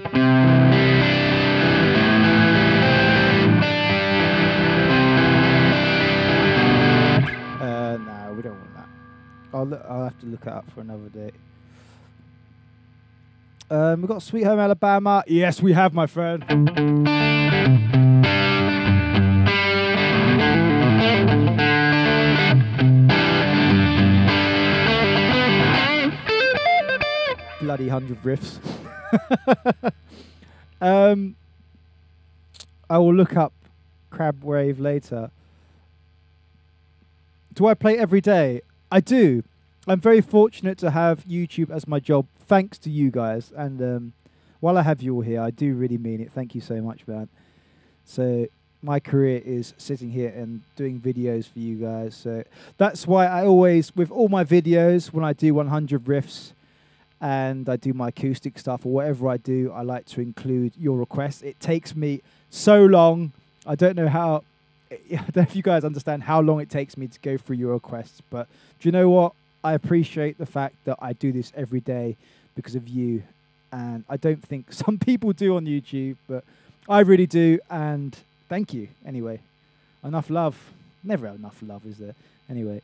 No, we don't want that. I'll have to look it up for another day. We've got Sweet Home Alabama. Yes, we have, my friend. Bloody 100 riffs. I will look up Crab Wave later. Do I play every day? I do. I'm very fortunate to have YouTube as my job, thanks to you guys. And while I have you all here, I do really mean it. Thank you so much, man. So my career is sitting here and doing videos for you guys. So that's why I always, with all my videos, when I do 100 riffs, and I do my acoustic stuff or whatever I do, I like to include your requests. It takes me so long. I don't know how, I don't know if you guys understand how long it takes me to go through your requests, but do you know what? I appreciate the fact that I do this every day because of you. And I don't think some people do on YouTube, but I really do. And thank you anyway. Enough love. Never enough love, is there? Anyway.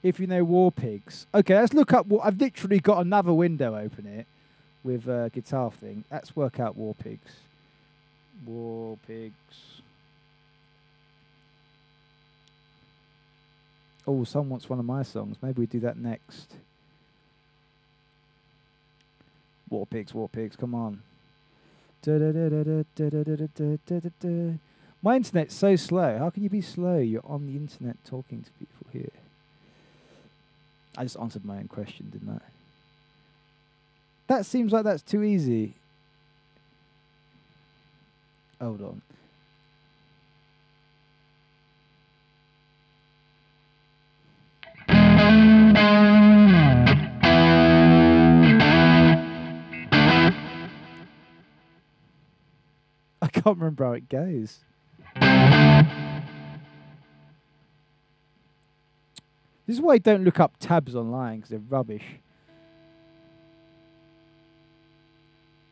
If you know War Pigs. Okay, let's look up. I've literally got another window open here with a guitar thing. Let's work out War Pigs. War Pigs. Oh, someone wants one of my songs. Maybe we do that next. War Pigs, come on. My internet's so slow. How can you be slow? You're on the internet talking to people here. I just answered my own question, didn't I? That seems like that's too easy. Hold on. can't remember how it goes. This is why I don't look up tabs online, because they're rubbish.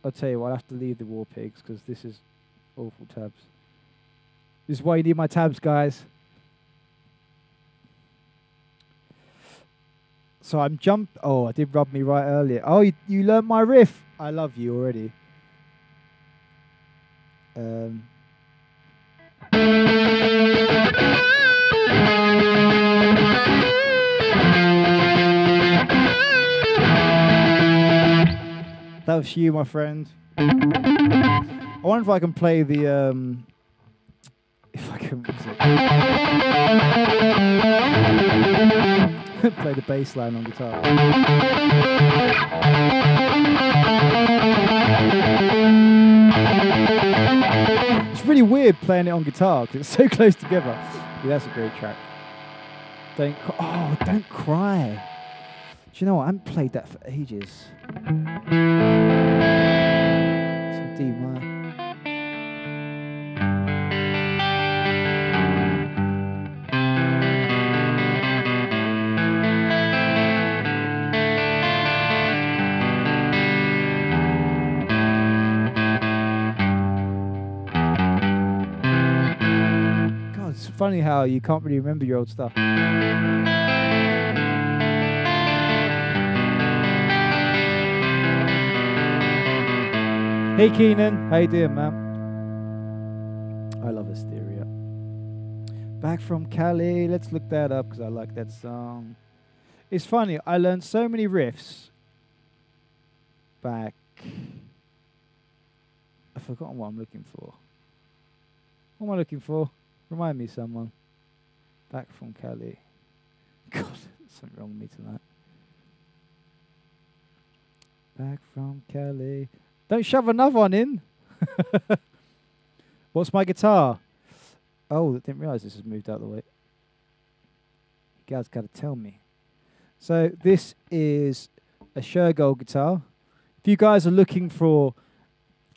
I'll tell you what, I'll have to leave the War Pigs, because this is awful tabs. This is why you need my tabs, guys. So I'm Oh, I did rub me right earlier. Oh, you learnt my riff. I love you already. That was you, my friend. I wonder if I can play the if I can play the bass line on guitar. It's really weird playing it on guitar because it's so close together. Yeah, that's a great track. Don't cry. Do you know what? I haven't played that for ages. It's in D minor. God, it's funny how you can't really remember your old stuff. Hey Keenan, how you doing, man? I love Hysteria. Back from Cali, let's look that up because I like that song. It's funny, I learned so many riffs back. I've forgotten what I'm looking for. What am I looking for? Remind me, someone. Back from Cali. God, there's something wrong with me tonight. Back from Cali. Don't shove another one in. What's my guitar? Oh, I didn't realise this has moved out of the way. You guys got to tell me. So this is a Shergold guitar. If you guys are looking for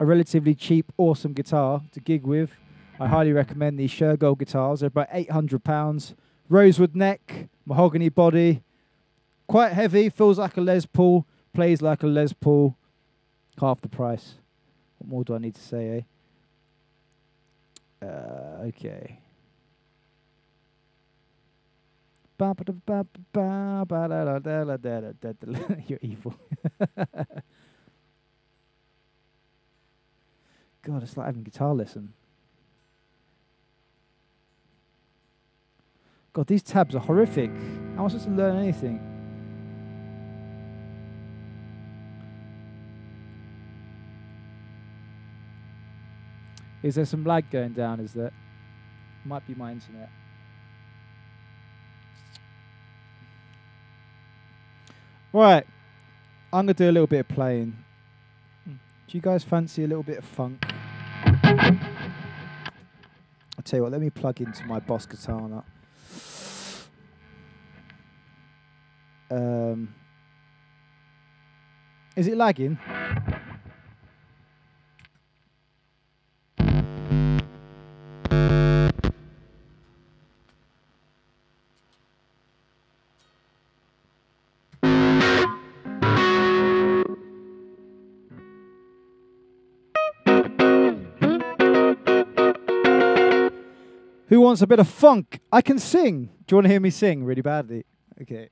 a relatively cheap, awesome guitar to gig with, I highly recommend these Shergold guitars. They're about £800. Rosewood neck, mahogany body. Quite heavy, feels like a Les Paul, plays like a Les Paul. Half the price. What more do I need to say, eh? Okay. You're evil. God, it's like having a guitar lesson. God, these tabs are horrific. How am I supposed to learn anything? Is there some lag going down? Is there? Might be my internet. Right. I'm going to do a little bit of playing. Do you guys fancy a little bit of funk? I'll tell you what, let me plug into my Boss Katana. Is it lagging? Who wants a bit of funk? I can sing. Do you want to hear me sing really badly? Okay.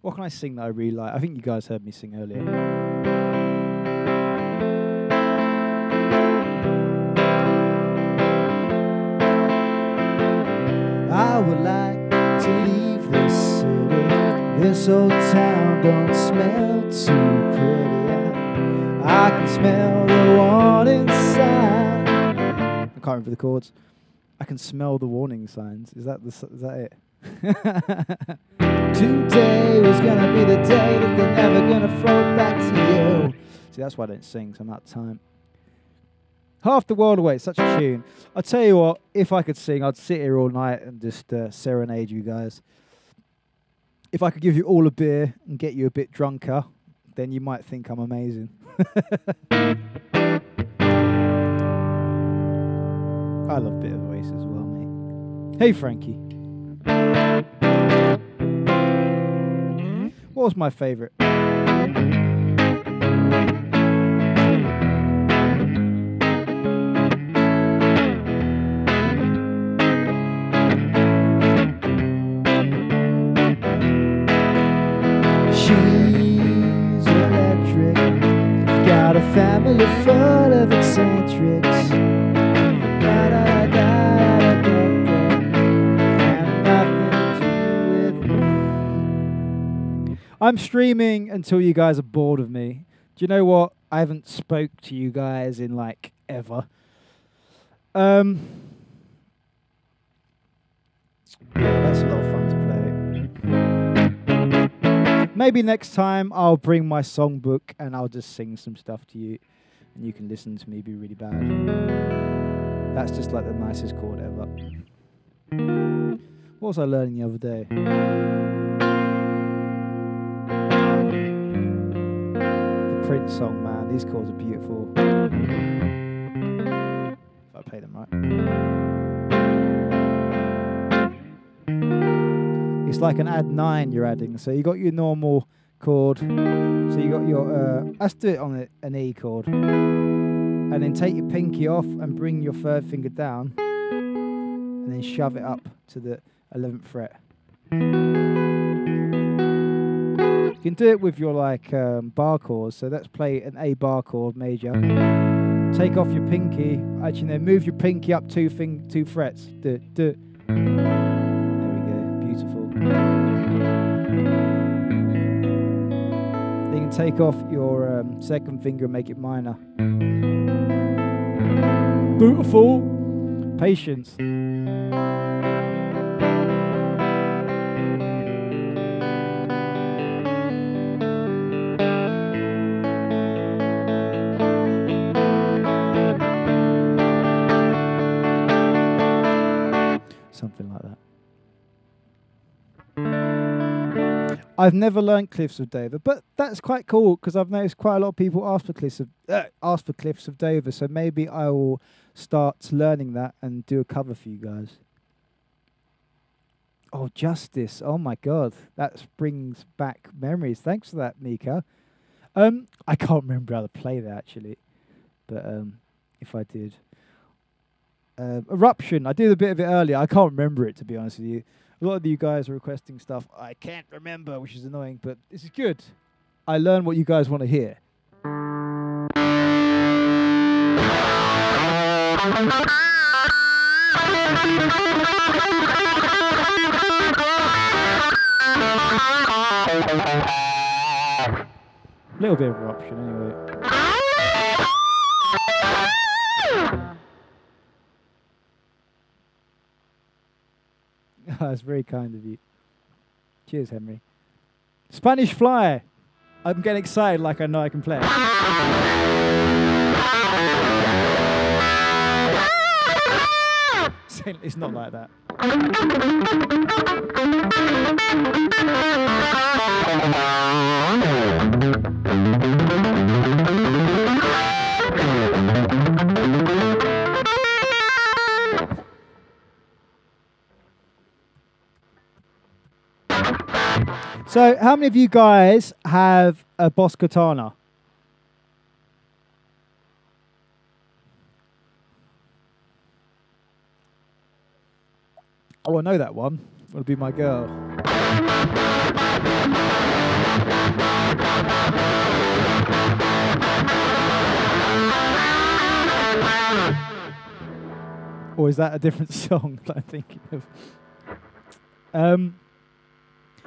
What can I sing that I really like? I think you guys heard me sing earlier. I would like to leave this city. This old town don't smell too pretty. I can smell the warning sign. I can't remember the chords. I can smell the warning signs. Is that it? Today was gonna be the day that they're never gonna throw back to you. See, that's why I don't sing, so I'm out of time. Half the World Away, such a tune. I'll tell you what, if I could sing, I'd sit here all night and just serenade you guys. If I could give you all a beer and get you a bit drunker, then you might think I'm amazing. I love a bit of Oasis as well, mate. Hey, Frankie. What was my favourite? She's electric, got a family full of eccentrics. I'm streaming until you guys are bored of me. Do you know what? I haven't spoke to you guys in like ever. Yeah, that's a lot of fun to play. Maybe next time I'll bring my songbook and I'll just sing some stuff to you, and you can listen to me be really bad. That's just like the nicest chord ever. What was I learning the other day? Prince song, man. These chords are beautiful. If I play them right. It's like an add 9 you're adding. So you got your normal chord. So you got your let's do it on an E chord. And then take your pinky off and bring your third finger down. And then shove it up to the 11th fret. You can do it with your like bar chords. So let's play an A bar chord major. Take off your pinky. Actually, then move your pinky up 2 frets. There we go. Beautiful. Then you can take off your second finger and make it minor. Beautiful. Patience. Something like that. I've never learned Cliffs of Dover, but that's quite cool because I've noticed quite a lot of people ask for Cliffs of Dover. So maybe I will start learning that and do a cover for you guys. Oh, Justice! Oh my God, that brings back memories. Thanks for that, Mika. I can't remember how to play that actually, but if I did. Eruption, I did a bit of it earlier. I can't remember it, to be honest with you. A lot of you guys are requesting stuff I can't remember, which is annoying, but this is good. I learn what you guys want to hear. A little bit of Eruption, anyway. That's very kind of you. Cheers, Henry. Spanish Fly. I'm getting excited like I know I can play it. It's not like that. So, how many of you guys have a Boss Katana? Oh, I know that one. It'll be my girl. Or is that a different song that I'm thinking of?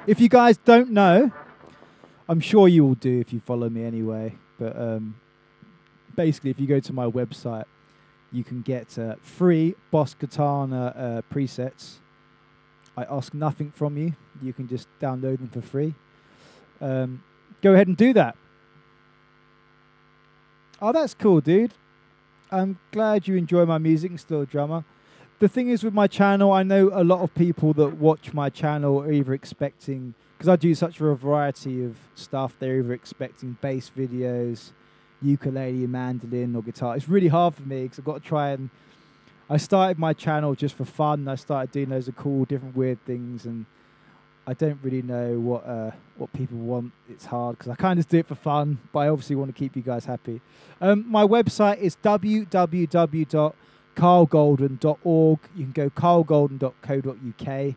If you guys don't know, I'm sure you will do if you follow me anyway. But basically, if you go to my website, you can get free Boss Katana presets. I ask nothing from you. You can just download them for free. Go ahead and do that. Oh, that's cool, dude. I'm glad you enjoy my music and still a drummer. The thing is with my channel, I know a lot of people that watch my channel are either expecting, because I do such a variety of stuff, they're either expecting bass videos, ukulele, mandolin or guitar. It's really hard for me because I've got to try and, I started my channel just for fun. I started doing loads of cool, different, weird things, and I don't really know what people want. It's hard because I kind of do it for fun, but I obviously want to keep you guys happy. My website is www.karlgolden.org. You can go karlgolden.co.uk,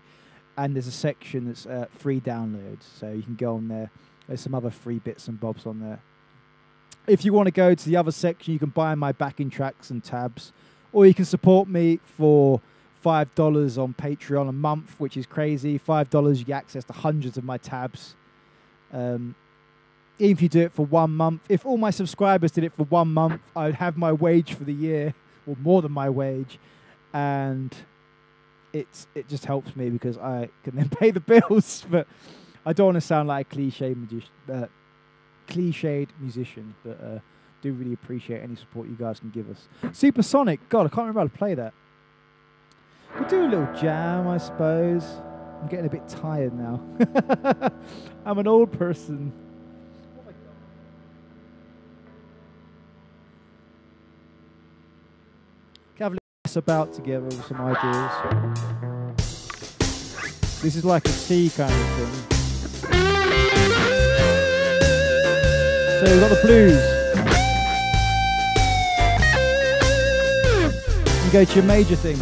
and there's a section that's free downloads, so you can go on there. There's some other free bits and bobs on there. If you want to go to the other section, you can buy my backing tracks and tabs, or you can support me for $5 on Patreon a month, which is crazy. $5, you get access to hundreds of my tabs. Even if you do it for 1 month, if all my subscribers did it for 1 month, I would have my wage for the year, or more than my wage, and it just helps me because I can then pay the bills. But I don't want to sound like a cliched musician, but do really appreciate any support you guys can give us. Supersonic, God, I can't remember how to play that. Could do a little jam, I suppose. I'm getting a bit tired now. I'm an old person. Can have a little mess about together with some ideas. This is like a C kind of thing. So we've got the blues. You go to your major thing.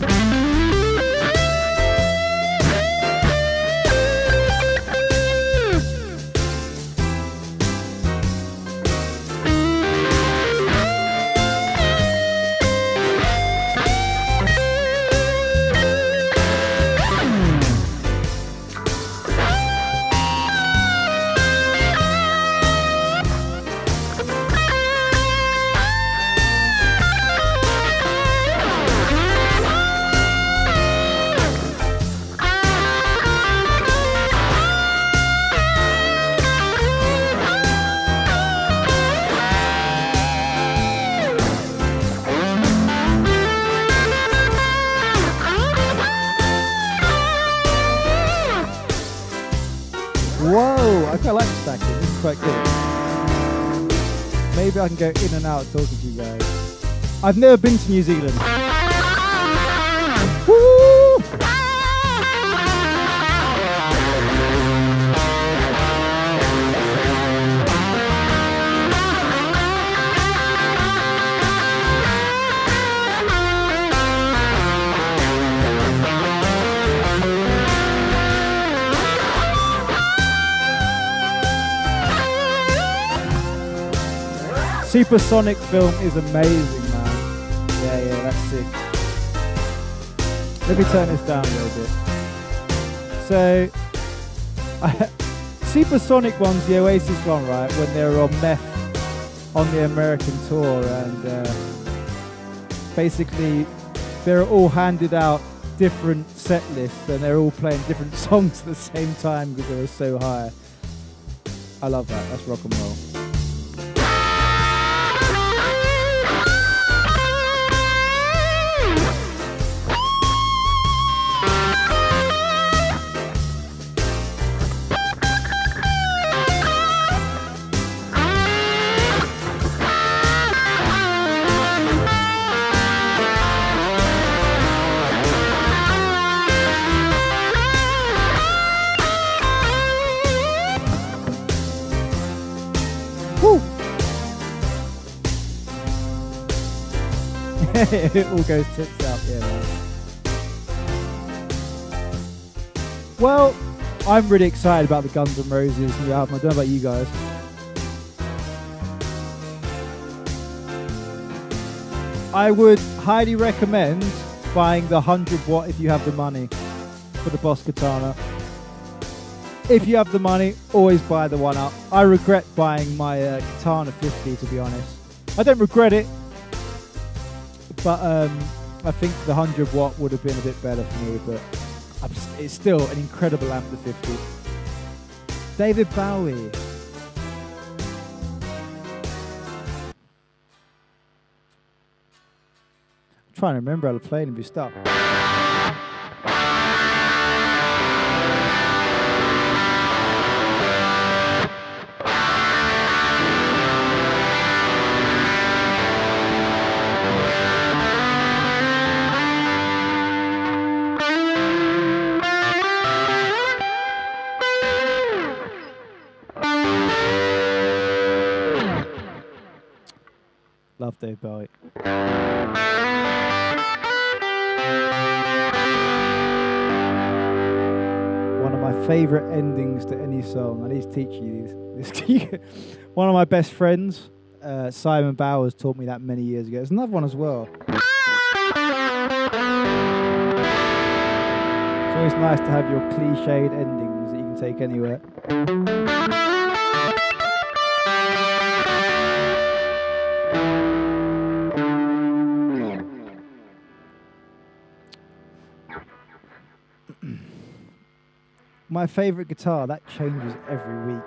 Whoa, I quite like the stacking. This is quite good. Maybe I can go in and out talking to you guys. I've never been to New Zealand. Woo! Supersonic film is amazing, man. Yeah, that's sick. Let me turn this down a little bit. So, Supersonic one's the Oasis one, right? When they were on meth on the American tour, and basically they're all handed out different set lists, and they're all playing different songs at the same time because they were so high. I love that. That's rock and roll. It all goes tits up, yeah, man. Well, I'm really excited about the Guns N' Roses new album. I don't know about you guys. I would highly recommend buying the 100 watt if you have the money for the Boss Katana. If you have the money, always buy the one up. I regret buying my Katana 50, to be honest. I don't regret it, but I think the 100 watt would have been a bit better for me, but it's still an incredible amp, the 50. David Bowie. I'm trying to remember how to play it and be stuck. Love Dave Bowie. One of my favourite endings to any song. I need to teach you this. One of my best friends, Simon Bowers, taught me that many years ago. There's another one as well. It's always nice to have your cliched endings that you can take anywhere. My favourite guitar, that changes every week.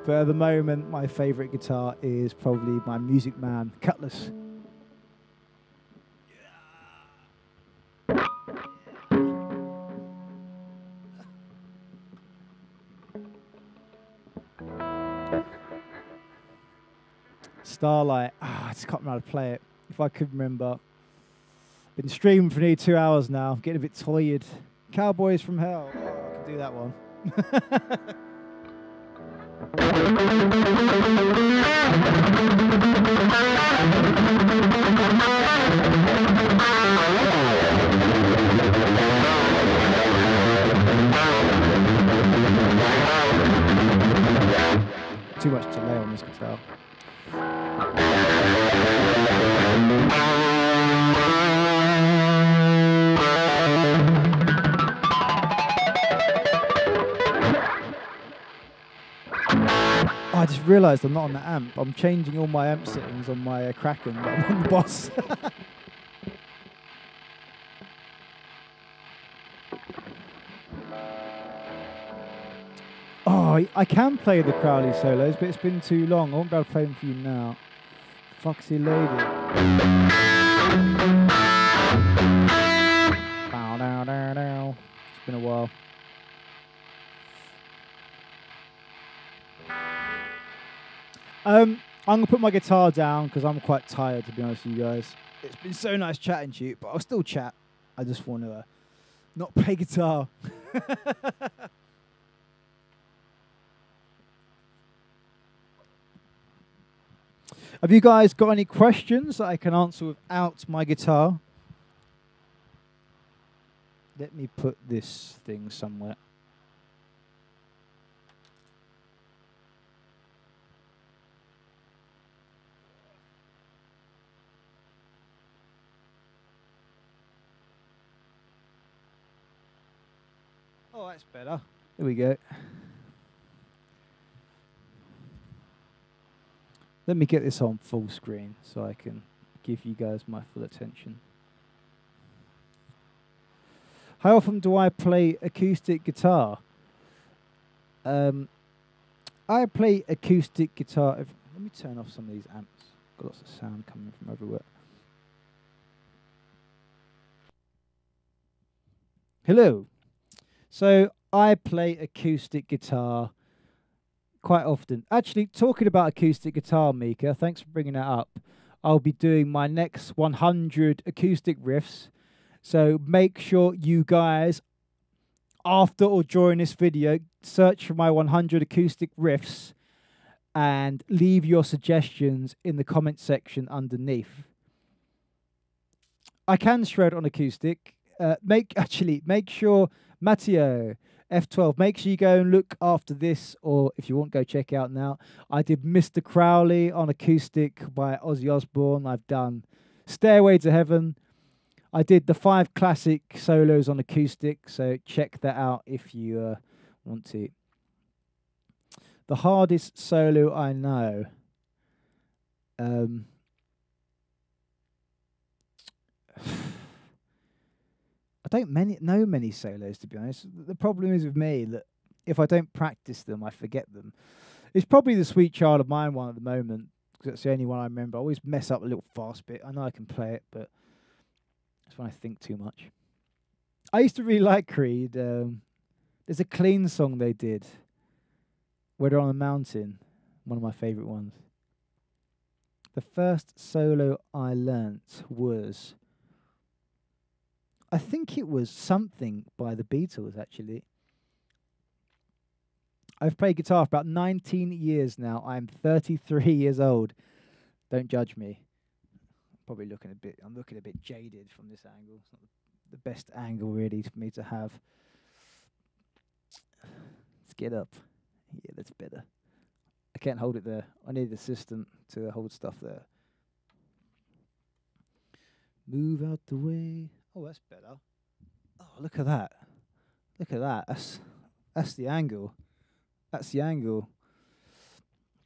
But at the moment, my favourite guitar is probably my Music Man Cutlass. Starlight, I just can't remember how to play it. If I could remember. Been streaming for nearly 2 hours now. I'm getting a bit tired. Cowboys from Hell. Oh, I can do that one. Too much delay on this guitar. I just realised I'm not on the amp. I'm changing all my amp settings on my Kraken, but I'm on the Boss. Oh, I can play the Crowley solos, but it's been too long. I won't be able to play them for you now. Foxy Lady. Bow, dow, dow, dow. It's been a while. I'm going to put my guitar down because I'm quite tired, to be honest with you guys. It's been so nice chatting to you, but I'll still chat. I just want to not play guitar. Have you guys got any questions that I can answer without my guitar? Let me put this thing somewhere. Oh, that's better. Here we go. Let me get this on full screen so I can give you guys my full attention. How often do I play acoustic guitar? I play acoustic guitar. Let me turn off some of these amps. Got lots of sound coming from everywhere. Hello. So I play acoustic guitar quite often. Actually, talking about acoustic guitar, Mika, thanks for bringing that up. I'll be doing my next 100 acoustic riffs. So make sure you guys, after or during this video, search for my 100 acoustic riffs and leave your suggestions in the comment section underneath. I can shred on acoustic. Make sure, Matteo, F12, make sure you go and look after this, or if you want, go check out now. I did Mr. Crowley on acoustic by Ozzy Osbourne. I've done Stairway to Heaven. I did the 5 classic solos on acoustic, so check that out if you want to. The hardest solo I know. I don't know many solos, to be honest. The problem is with me that if I don't practice them, I forget them. It's probably the Sweet Child of Mine one at the moment, because that's the only one I remember. I always mess up a little fast bit. I know I can play it, but that's when I think too much. I used to really like Creed. There's a Clean song they did, where they're on a mountain. One of my favourite ones. The first solo I learnt was, I think it was something by the Beatles, actually. I've played guitar for about 19 years now. I'm 33 years old. Don't judge me. probably looking a bit. I'm looking a bit jaded from this angle. It's not the best angle really for me to have. Let's get up. Yeah, that's better. I can't hold it there. I need an assistant to hold stuff there. Move out the way. Oh, that's better. Oh, look at that. Look at that. That's the angle. That's the angle.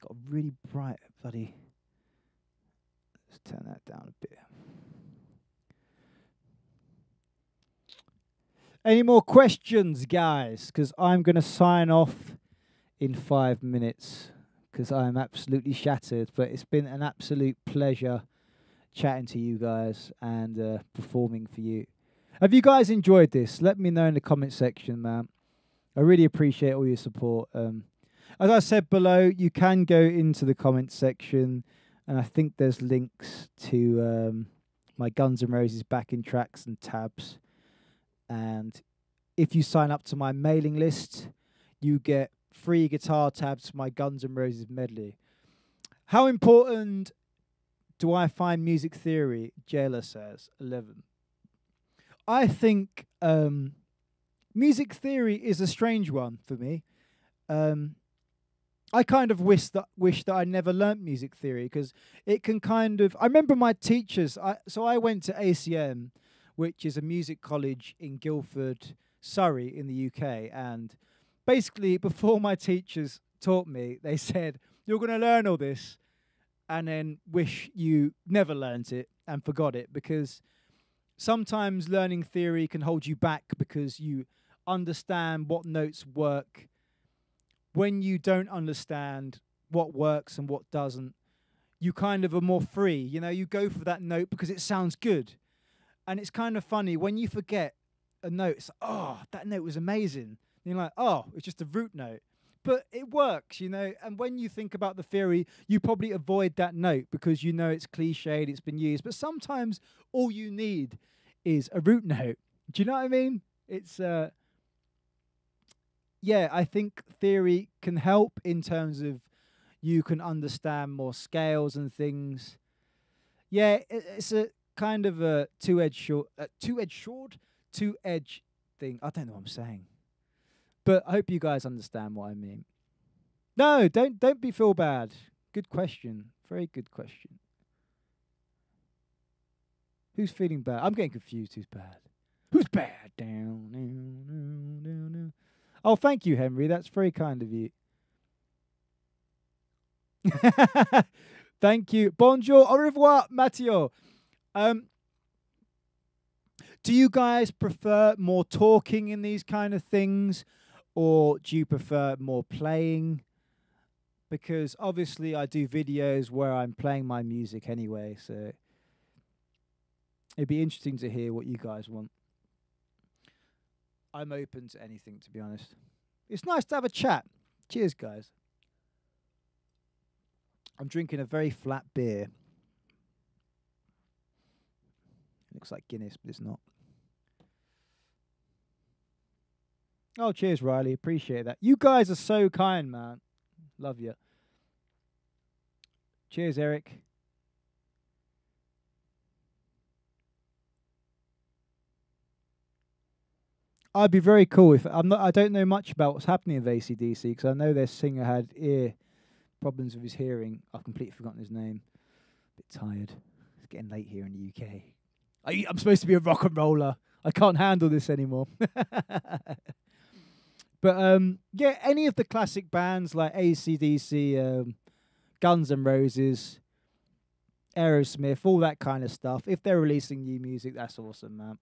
Got a really bright bloody. Let's turn that down a bit. Any more questions, guys? Because I'm going to sign off in 5 minutes because I'm absolutely shattered. But it's been an absolute pleasure chatting to you guys and performing for you. Have you guys enjoyed this? Let me know in the comment section, man. I really appreciate all your support. As I said below, you can go into the comment section, and I think there's links to my Guns N' Roses backing tracks and tabs. And if you sign up to my mailing list, you get free guitar tabs for my Guns N' Roses medley. How important do I find music theory? Jailer says 11. I think music theory is a strange one for me. I kind of wish that I never learnt music theory because it can kind of. I remember my teachers. So I went to ACM, which is a music college in Guildford, Surrey, in the UK, and basically before my teachers taught me, they said you're going to learn all this, and then wish you never learnt it and forgot it because. Sometimes learning theory can hold you back because you understand what notes work. When you don't understand what works and what doesn't, you kind of are more free. You know, you go for that note because it sounds good. And it's kind of funny when you forget a note. It's like, oh, that note was amazing. And you're like, oh, it's just a root note. But it works, you know. And when you think about the theory, you probably avoid that note because you know it's cliched, it's been used. But sometimes all you need is a root note. Do you know what I mean? It's, yeah, I think theory can help in terms of you can understand more scales and things. Yeah, it's a kind of a two-edged thing. I don't know what I'm saying. But I hope you guys understand what I mean. No, don't feel bad. Good question. Very good question. Who's feeling bad? I'm getting confused. Who's bad? Who's bad? Down, down, down, down, down. Oh, thank you, Henry. That's very kind of you. Thank you. Bonjour. Au revoir, Matteo. Do you guys prefer more talking in these kind of things? Or do you prefer more playing? Because obviously I do videos where I'm playing my music anyway, so it'd be interesting to hear what you guys want. I'm open to anything, to be honest. It's nice to have a chat. Cheers, guys. I'm drinking a very flat beer. Looks like Guinness, but it's not. Oh, cheers, Riley. Appreciate that. You guys are so kind, man. Love you. Cheers, Eric. I'd be very cool if I don't know much about what's happening with AC/DC because I know their singer had ear problems with his hearing. I've completely forgotten his name. A bit tired. It's getting late here in the UK. I'm supposed to be a rock and roller. I can't handle this anymore. But yeah, any of the classic bands like AC/DC, Guns N' Roses, Aerosmith, all that kind of stuff. If they're releasing new music, that's awesome, man.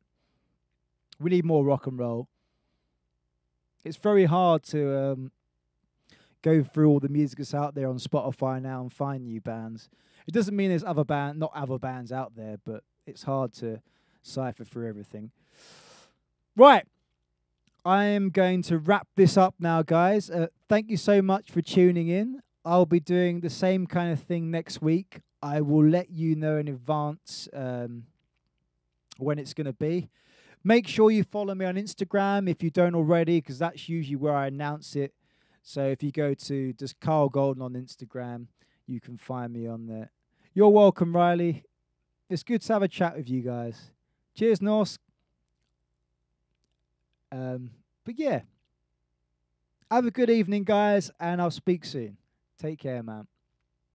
We need more rock and roll. It's very hard to go through all the music that's out there on Spotify now and find new bands. It doesn't mean there's not other bands out there, but it's hard to cipher through everything. Right. I am going to wrap this up now, guys. Thank you so much for tuning in. I'll be doing the same kind of thing next week. I will let you know in advance when it's going to be. Make sure you follow me on Instagram if you don't already, because that's usually where I announce it. So if you go to just Karl Golden on Instagram, you can find me on there. You're welcome, Riley. it's good to have a chat with you guys. Cheers, Norse. But yeah, have a good evening, guys, and I'll speak soon. Take care, man.